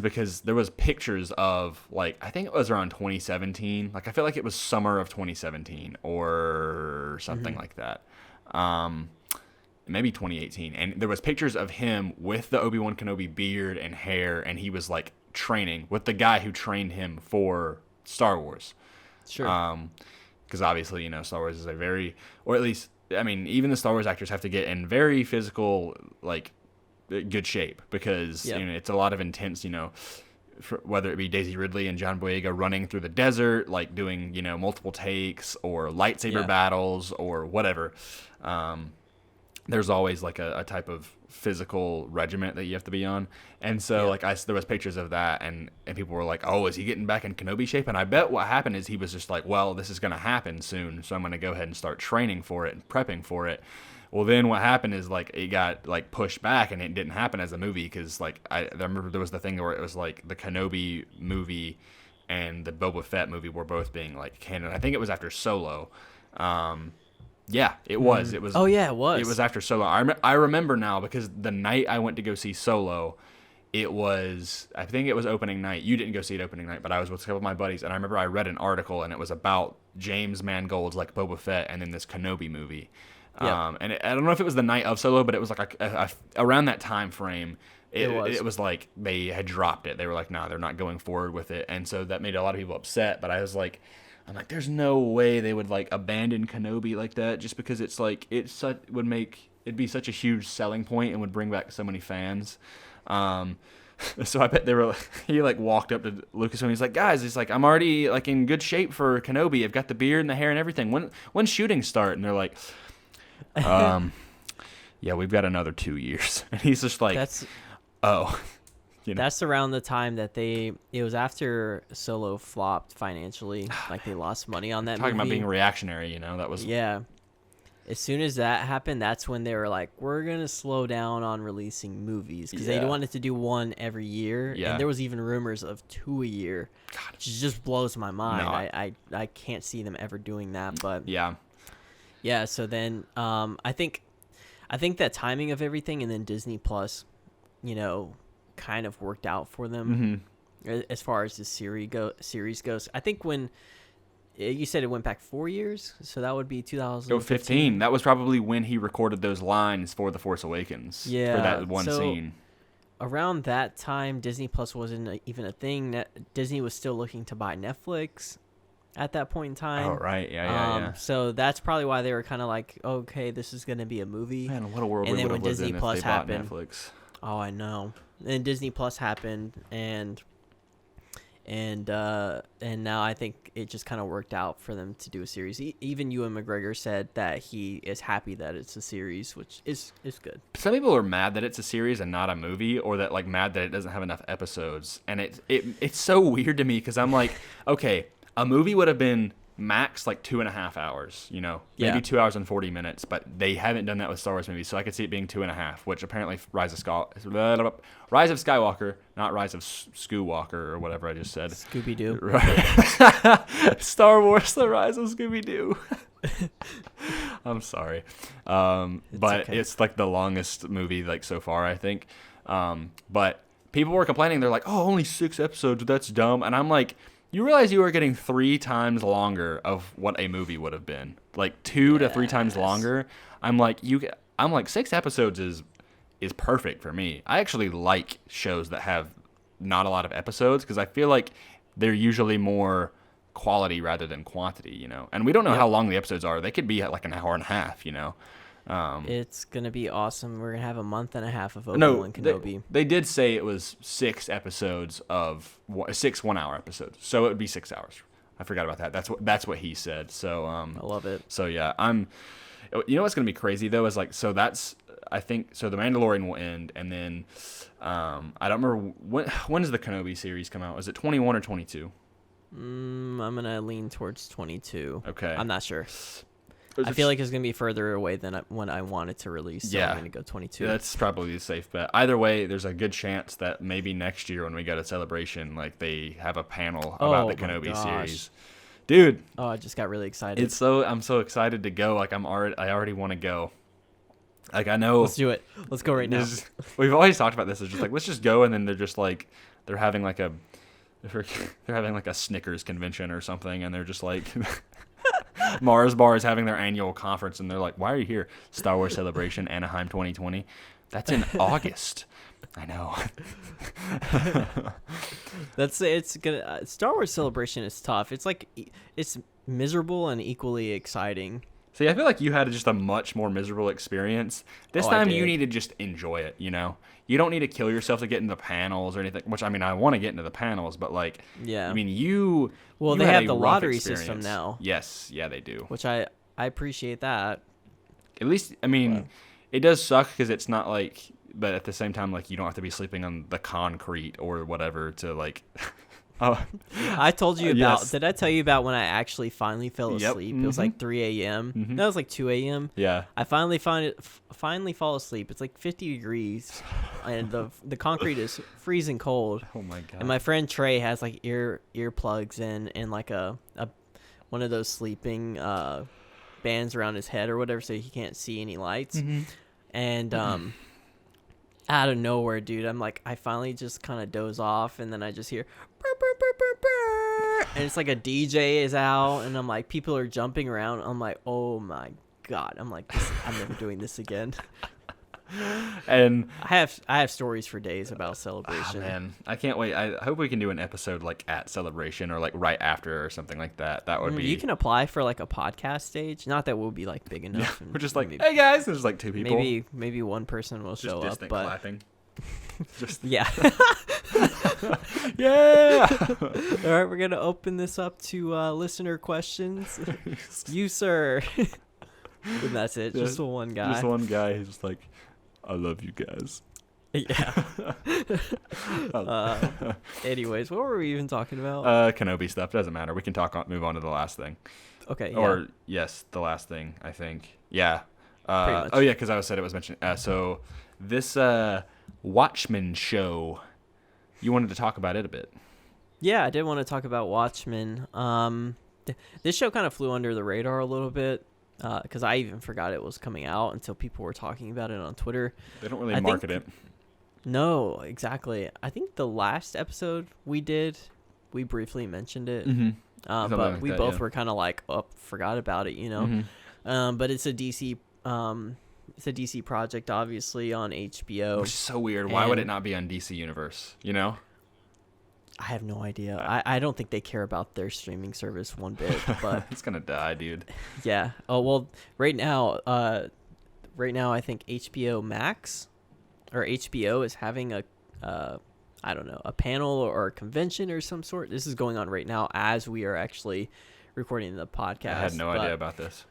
because there was pictures of like, I think it was around 2017. Like I feel like it was summer of 2017 or something like that. Maybe 2018. And there was pictures of him with the Obi-Wan Kenobi beard and hair, and he was like training with the guy who trained him for Star Wars. sure. Because obviously, you know, Star Wars is a very, or at least, I mean, even the Star Wars actors have to get in very physical, like, good shape because, you know, it's a lot of intense, you know, whether it be Daisy Ridley and John Boyega running through the desert, like doing, you know, multiple takes or lightsaber battles or whatever. There's always like a type of physical regiment that you have to be on. And so like there was pictures of that and people were like, oh, is he getting back in Kenobi shape? And I bet what happened is he was just like, well, this is going to happen soon, so I'm going to go ahead and start training for it and prepping for it. Well, then what happened is like it got like pushed back and it didn't happen as a movie because like I remember there was the thing where it was like the Kenobi movie and the Boba Fett movie were both being like canon. I think it was after Solo. Yeah, it was. It was. Oh yeah, it was. It was after Solo. I remember now because the night I went to go see Solo, it was, I think it was opening night. You didn't go see it opening night, but I was with a couple of my buddies, and I remember I read an article, and it was about James Mangold's like Boba Fett and then this Kenobi movie. Yep. And I don't know if it was the night of Solo, but it was like around that time frame. It was like they had dropped it. They were like, nah, they're not going forward with it, and so that made a lot of people upset. But I'm like, there's no way they would like abandon Kenobi like that just because it's like it'd be such a huge selling point and would bring back so many fans. So I bet he like walked up to Lucas and he's like, guys, he's like, I'm already like in good shape for Kenobi. I've got the beard and the hair and everything. When shooting start? And they're like, yeah, we've got another 2 years. And he's just like, oh. You know. That's around the time that it was after Solo flopped financially. Like they lost money on that Talking movie. about being reactionary, you know, that was. Yeah. As soon as that happened, that's when they were like, we're going to slow down on releasing movies. Because they wanted to do one every year. Yeah. And there was even rumors of 2 a year. God. Which just blows my mind. No. I can't see them ever doing that. But yeah. So then I think that timing of everything and then Disney Plus, you know, kind of worked out for them as far as the series goes. I think when you said it went back 4 years, so that would be 2015. That was probably when he recorded those lines for The Force Awakens. Yeah, for that one scene. Around that time, Disney Plus wasn't even a thing. Disney was still looking to buy Netflix at that point in time. Oh, right. Yeah. So that's probably why they were kind of like, okay, this is going to be a movie. Man, what a world and we then would when have lived Disney in if Plus they bought happened, Netflix. Oh, I know. And Disney Plus happened, and now I think it just kind of worked out for them to do a series. Even Ewan McGregor said that he is happy that it's a series, which is good. Some people are mad that it's a series and not a movie, or that like mad that it doesn't have enough episodes. And it's so weird to me because I'm like, okay, a movie would have been max like 2.5 hours, maybe 2 hours and 40 minutes, but they haven't done that with Star Wars movies, so I could see it being 2.5, which apparently Rise of Skywalker, not Rise of Skywalker or whatever I just said. Scooby-Doo. Star Wars, The Rise of Scooby-Doo. I'm sorry. But okay. It's like the longest movie like so far, I think. But people were complaining, they're like, oh, only 6 episodes, that's dumb. And I'm like, you realize you are getting 3 times longer of what a movie would have been, like 2 to 3 times longer. I'm like 6 episodes is perfect for me. I actually like shows that have not a lot of episodes because I feel like they're usually more quality rather than quantity, And we don't know how long the episodes are. They could be at like an hour and a half, It's gonna be awesome. We're gonna have a month and a half of Obi-Wan Kenobi. They did say it was 6 episodes of 6 1-hour episodes, so it would be 6 hours. I forgot about that. That's what he said. So I love it. So yeah, what's gonna be crazy though is like, so that's, I think, so the Mandalorian will end, and then I don't remember when does the Kenobi series come out? Is it 21 or 22? I'm gonna lean towards 22. Okay, I'm not sure. I feel like it's going to be further away than when I want it to release, so I'm going to go 22. That's probably a safe bet. Either way, there's a good chance that maybe next year when we go to Celebration, like they have a panel about the Kenobi series. Dude. Oh, I just got really excited. I'm so excited to go. Like I already want to go. Like I know. Let's do it. Let's go right now. We've always talked about this. It's just like, let's just go, and then they're just like, they're having like a Snickers convention or something, and they're just like Mars Bar is having their annual conference, and they're like, why are you here? Star Wars Celebration Anaheim 2020. That's in August. I know. It's gonna Star Wars Celebration is tough. It's like it's miserable and equally exciting. See, I feel like you had just a much more miserable experience. This time you need to just enjoy it, You don't need to kill yourself to get into the panels or anything, which, I mean, I want to get into the panels, but, like, yeah. I mean, they have the lottery system now. Yes, yeah, they do. Which I appreciate that. At least, I mean, it does suck because it's not like, but at the same time, like, you don't have to be sleeping on the concrete or whatever to, like... I told you about. Yes. Did I tell you about when I actually finally fell asleep? Yep. Mm-hmm. It was like 3 a.m. Mm-hmm. No, it was like 2 a.m. Yeah. I finally fall asleep. It's like 50 degrees, and the concrete is freezing cold. Oh my god. And my friend Trey has like earplugs in and like a one of those sleeping bands around his head or whatever, so he can't see any lights. Mm-hmm. And out of nowhere, dude, I finally just kind of doze off, and then I just hear burr, burr, burr, burr, burr, and it's like a DJ is out, and I'm like, people are jumping around. I'm like, oh my god. I'm like, I'm never doing this again. And I have stories for days about Celebration. Oh, man, I can't wait. I hope we can do an episode like at Celebration or like right after or something like that. That would be. You can apply for like a podcast stage. Not that we'll be like big enough. Yeah, we're just like, hey guys, there's like 2 people. Maybe one person will show up, but clapping. Just yeah. Yeah. All right, we're gonna open this up to listener questions. You, sir. And that's it. Just the one guy. Just one guy who's just like, I love you guys. Yeah. Anyways, what were we even talking about? Kenobi stuff. Doesn't matter. We can move on to the last thing. Okay. Or yes, the last thing, I think. Yeah. Pretty much. Oh yeah, because I said it was mentioned. So this Watchmen show, you wanted to talk about it a bit. Yeah, I did want to talk about Watchmen. This show kind of flew under the radar a little bit. Because I even forgot it was coming out until people were talking about it on Twitter. They don't really market it. No, exactly. I think the last episode we did, we briefly mentioned it. Mm-hmm. But like we that, both yeah. were kind of like, oh, forgot about it, you know. Mm-hmm. But it's a DC, it's a DC project, obviously on HBO. Which is so weird. Why would it And not be on DC Universe? You know? I have no idea. I don't think they care about their streaming service one bit. But It's gonna die, dude. yeah. Oh well, right now I think HBO Max or HBO is having a I don't know, a panel or a convention or some sort. This is going on right now as we are actually recording the podcast. I had no idea about this.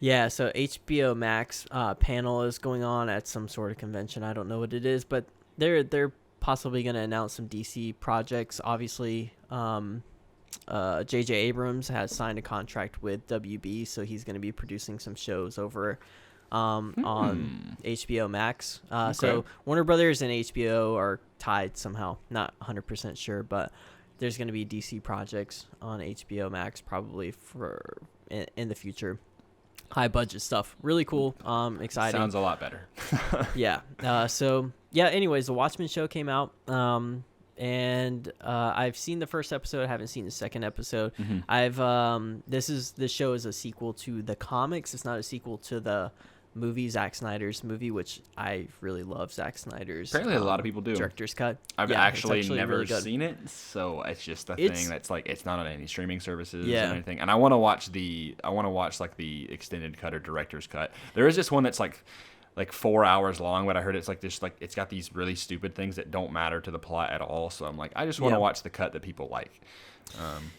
Yeah, so HBO Max panel is going on at some sort of convention. I don't know what it is, but they're possibly going to announce some DC projects. Obviously, J.J. Abrams has signed a contract with WB, so he's going to be producing some shows over on HBO Max. So Warner Brothers and HBO are tied somehow. Not 100% sure, but there's going to be DC projects on HBO Max probably for in the future. High budget stuff, really cool. Exciting. Sounds a lot better. Yeah. So yeah. Anyways, the Watchmen show came out, and I've seen the first episode. I haven't seen the second episode. Mm-hmm. This show is a sequel to the comics. It's not a sequel to the movie, Zack Snyder's movie, which I really love. Zack Snyder's Apparently, a lot of people do. Director's cut. I've Yeah, actually never really good. seen it, so it's just a It's- thing that's like it's not on any streaming services Yeah. or anything. And I want to watch like the extended cut or director's cut. There is this one that's like 4 hours long, but I heard it's like this like it's got these really stupid things that don't matter to the plot at all. So I'm like, I just want to Yeah. watch the cut that people like.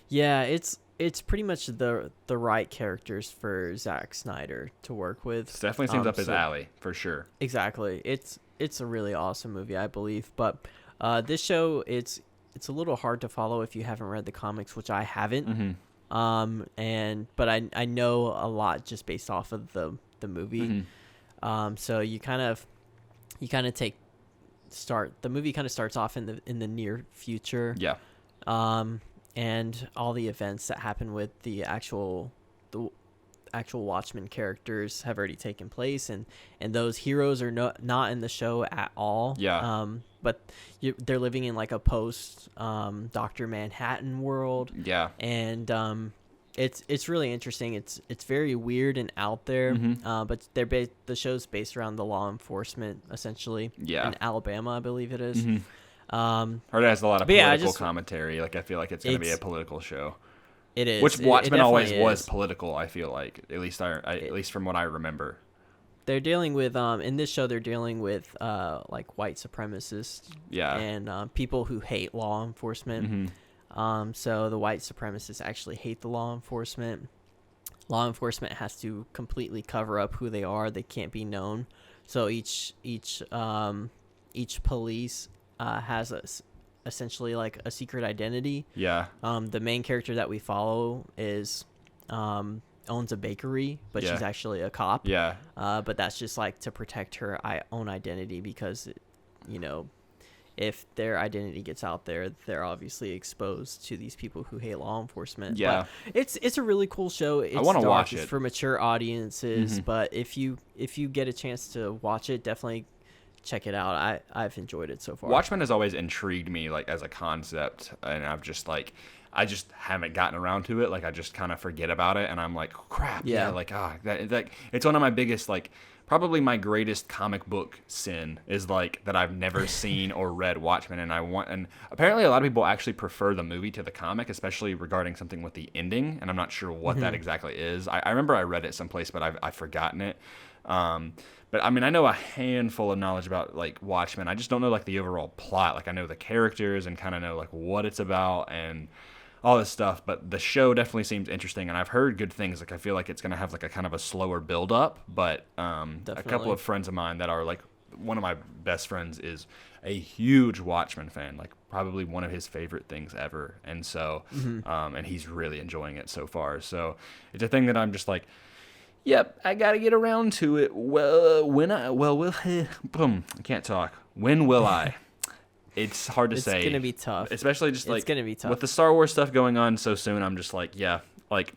Yeah, it's pretty much the right characters for Zack Snyder to work with. It definitely seems up his so- alley for sure. Exactly. It's a really awesome movie, I believe. But this show, it's a little hard to follow if you haven't read the comics, which I haven't. Mm-hmm. But I know a lot just based off of the movie. Mm-hmm. So you kind of the movie kind of starts off in the near future. Yeah. And all the events that happen with the actual Watchmen characters have already taken place, and those heroes are not in the show at all. Yeah. But they're living in like a post Dr. Manhattan world. Yeah. And it's really interesting. It's very weird and out there. Mm-hmm. But the show's based around the law enforcement essentially. Yeah. In Alabama, I believe it is. Mm-hmm. Heard it has a lot of But yeah, political commentary. Like I feel like it's going to be a political show. It is. Which It Watchmen always definitely was is. political. I feel like at least from what I remember. They're dealing with in this show they're dealing with like white supremacists. Yeah. And people who hate law enforcement. Mm-hmm. So the white supremacists actually hate the law enforcement. Law enforcement has to completely cover up who they are. They can't be known. So each police has essentially like a secret identity. Yeah. The main character that we follow is owns a bakery, but Yeah. she's actually a cop. Yeah. But that's just like to protect her own identity because, if their identity gets out there, they're obviously exposed to these people who hate law enforcement. Yeah. But it's a really cool show. It's wanna dark, watch it's it. for mature audiences. Mhm. But if you get a chance to watch it, definitely check it out. I've enjoyed it so far. Watchmen has always intrigued me, like as a concept, and I just haven't gotten around to it. Like I just kind of forget about it, and I'm like, crap. Yeah. Like that. It's one of my biggest, like, probably my greatest comic book sin is like that I've never seen or read Watchmen, and apparently a lot of people actually prefer the movie to the comic, especially regarding something with the ending, and I'm not sure what that exactly is. I remember I read it someplace, but I've forgotten it. But I mean, I know a handful of knowledge about like Watchmen. I just don't know like the overall plot. Like I know the characters and kind of know like what it's about and all this stuff. But the show definitely seems interesting, and I've heard good things. Like I feel like it's gonna have like a kind of a slower build up. But a couple Definitely. of friends of mine that are like one of my best friends is a huge Watchmen fan. Like probably one of his favorite things ever. And so, and he's really enjoying it so far. So it's a thing that I'm just like. Yep, I gotta get around to it. I can't talk. When will I? It's hard to say. It's gonna be tough. Especially just like It's gonna be tough. with the Star Wars stuff going on so soon. I'm just like, yeah, like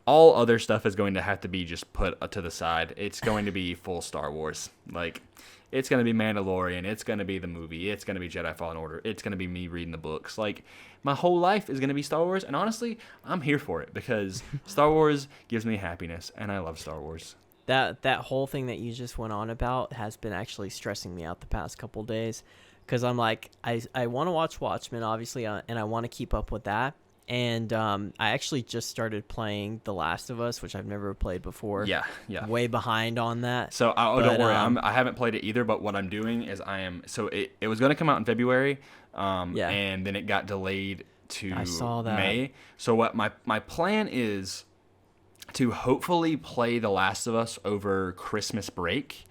all other stuff is going to have to be just put to the side. It's going to be full Star Wars. Like it's going to be Mandalorian, it's going to be the movie, it's going to be Jedi Fallen Order, it's going to be me reading the books. Like, my whole life is going to be Star Wars, and honestly, I'm here for it because Star Wars gives me happiness, and I love Star Wars. That whole thing that you just went on about has been actually stressing me out the past couple days, because I'm like, I want to watch Watchmen, obviously, and I want to keep up with that. And I actually just started playing The Last of Us, which I've never played before. Yeah. Way behind on that. So don't worry, I haven't played it either. But what I'm doing is it was going to come out in February, and then it got delayed to I saw that. May. So what my plan is to hopefully play The Last of Us over Christmas break.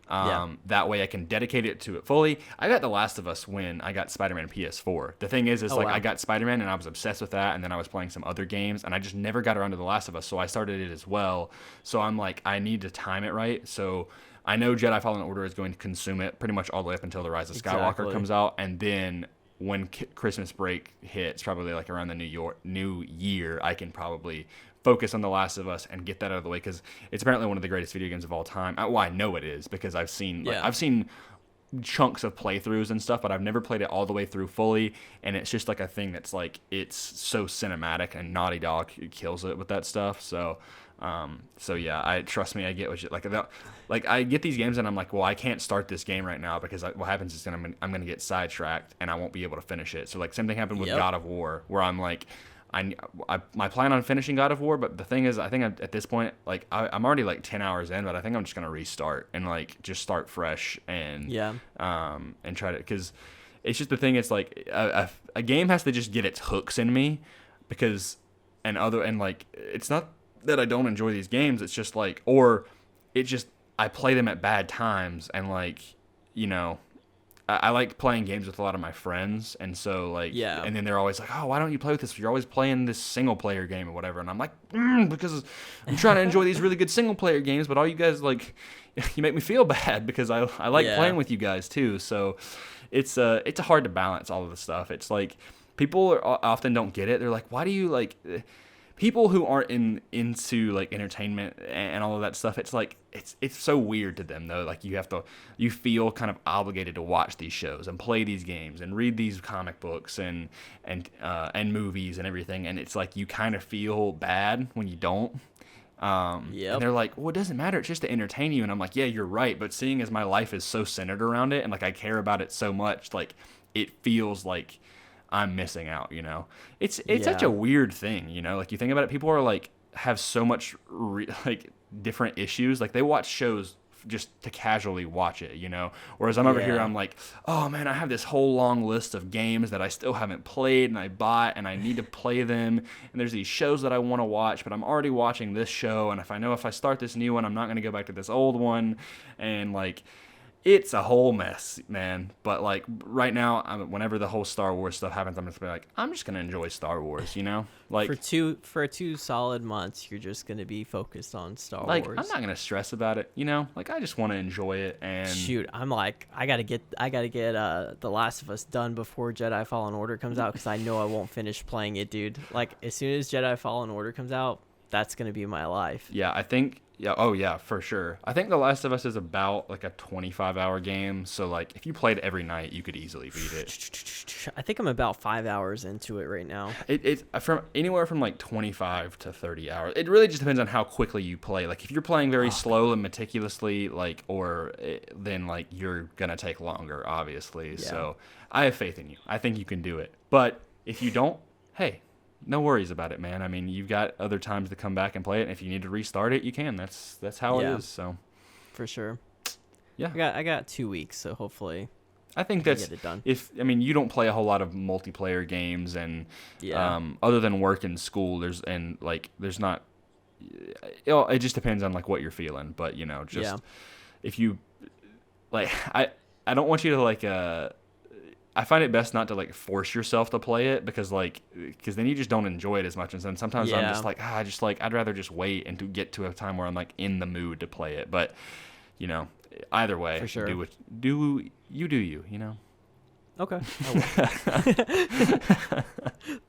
That way I can dedicate it to it fully. I got The Last of Us when I got Spider-Man PS4. The thing is wow. I got Spider-Man and I was obsessed with that, and then I was playing some other games and I just never got around to The Last of Us, so I started it as well. So I'm like, I need to time it right. So I know Jedi Fallen Order is going to consume it pretty much all the way up until The Rise of Skywalker comes out, and then when Christmas break hits, probably like around the New Year, I can probably focus on The Last of Us and get that out of the way, because it's apparently one of the greatest video games of all time. Well, I know it is because I've seen chunks of playthroughs and stuff, but I've never played it all the way through fully, and it's just like a thing that's like, it's so cinematic, and Naughty Dog kills it with that stuff. So yeah, trust me, I get what you like. I get these games and I'm like, well, I can't start this game right now because what happens is I'm gonna get sidetracked and I won't be able to finish it. So like, same thing happened with God of War, where I'm like, I plan on finishing God of War, but the thing is, I think at this point, like, I'm already like 10 hours in, but I think I'm just gonna restart and like just start fresh and try to, because it's just the thing. It's like a game has to just get its hooks in me, because and like, it's not that I don't enjoy these games. It's just like, or it just, I play them at bad times, and like, you know, I like playing games with a lot of my friends, and so like, and then they're always like, oh, why don't you play with this? You're always playing this single player game or whatever, and I'm like, because I'm trying to enjoy these really good single player games, but all you guys, like, you make me feel bad because I like playing with you guys too. So it's hard to balance all of the stuff. It's like, people often don't get it. They're like, why do you like? People who aren't into like entertainment and all of that stuff, it's like, it's so weird to them though. Like, you feel kind of obligated to watch these shows and play these games and read these comic books and movies and everything, and it's like, you kind of feel bad when you don't. And they're like, well, it doesn't matter, it's just to entertain you. And I'm like, yeah, you're right, but seeing as my life is so centered around it and like I care about it so much, like, it feels like I'm missing out, you know. It's such a weird thing, you know. Like, you think about it, people are like, have so much like different issues. Like, they watch shows just to casually watch it, you know. Whereas I'm over here, I'm like, oh man, I have this whole long list of games that I still haven't played and I bought and I need to play them. And there's these shows that I want to watch, but I'm already watching this show. And if I start this new one, I'm not going to go back to this old one. And like, it's a whole mess, man. But like, right now, whenever the whole Star Wars stuff happens, I'm just gonna be like, I'm just gonna enjoy Star Wars, you know? Like, for two solid months, you're just gonna be focused on Star Wars. Like, I'm not gonna stress about it, you know? Like, I just want to enjoy it. And shoot, I'm like, I gotta get The Last of Us done before Jedi Fallen Order comes out, because I know I won't finish playing it, dude. Like, as soon as Jedi Fallen Order comes out, that's gonna be my life. Yeah, I think. Yeah, oh yeah, for sure. I think The Last of Us is about like a 25-hour game, so like, if you played every night, you could easily beat it. I think I'm about 5 hours into it right now. It's from anywhere from like 25 to 30 hours. It really just depends on how quickly you play. Like, if you're playing very slow and meticulously, like, then like, you're gonna take longer, obviously. Yeah. So I have faith in you. I think you can do it. But if you don't, hey, no worries about it, man. I mean, you've got other times to come back and play it, and if you need to restart it, you can. That's how it is. So, for sure. Yeah, I got 2 weeks, so hopefully, I think that's, get it done. You don't play a whole lot of multiplayer games, and other than work and school, there's not. It just depends on like what you're feeling, but you know, just if you like, I don't want you to like I find it best not to like force yourself to play it, because then you just don't enjoy it as much. And then sometimes I'm just like, I'd rather just wait and to get to a time where I'm like in the mood to play it. But you know, either way, for sure, do you, you know? Okay. I will.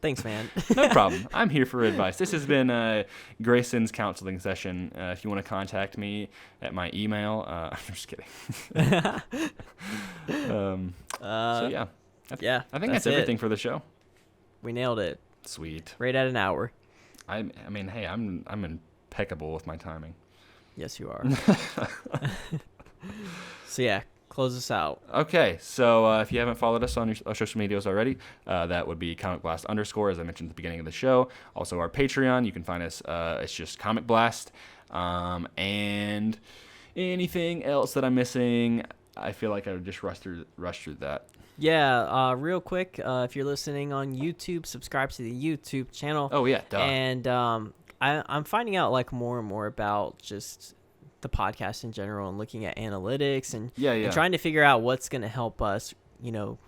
Thanks, man. No problem. I'm here for advice. This has been Grayson's counseling session. If you want to contact me at my email, I'm just kidding. So yeah. I think that's everything for the show. We nailed it. Sweet. Right at an hour. I mean, hey, I'm impeccable with my timing. Yes, you are. So yeah, close us out. Okay, so if you haven't followed us on our social medias already, that would be Comic Blast _ as I mentioned at the beginning of the show. Also our Patreon, you can find us. It's just Comic Blast. And anything else that I'm missing, I feel like I would just rush through that. Yeah, real quick, if you're listening on YouTube, subscribe to the YouTube channel. Oh yeah, duh. And I'm finding out like more and more about just the podcast in general and looking at analytics and trying to figure out what's going to help us,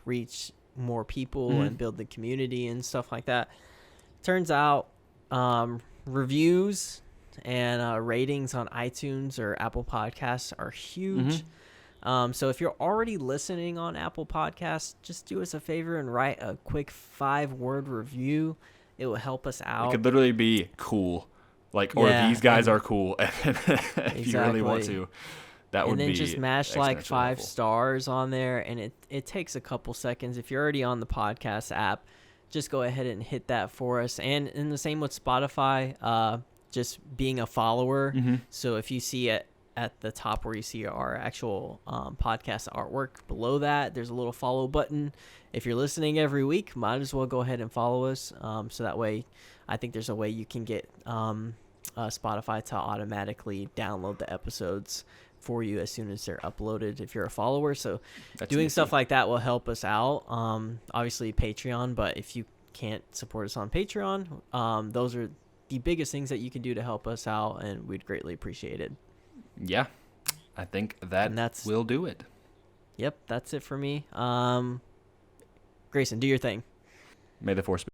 reach more people and build the community and stuff like that. Turns out reviews and ratings on iTunes or Apple Podcasts are huge. So if you're already listening on Apple Podcasts, just do us a favor and write a quick 5-word review. It will help us out. It could literally be cool. Or these guys are cool. If you really want to, that would be. And then just mash 5 stars on there, and it takes a couple seconds. If you're already on the podcast app, just go ahead and hit that for us. And the same with Spotify, just being a follower. So if you see it at the top where you see our actual podcast artwork, below that there's a little follow button. If you're listening every week, might as well go ahead and follow us. So that way, I think there's a way you can get Spotify to automatically download the episodes for you as soon as they're uploaded if you're a follower. So doing stuff like that will help us out. Obviously Patreon, but if you can't support us on Patreon, those are the biggest things that you can do to help us out, and we'd greatly appreciate it. Yeah, I think that will do it. Yep, that's it for me. Grayson, do your thing. May the force be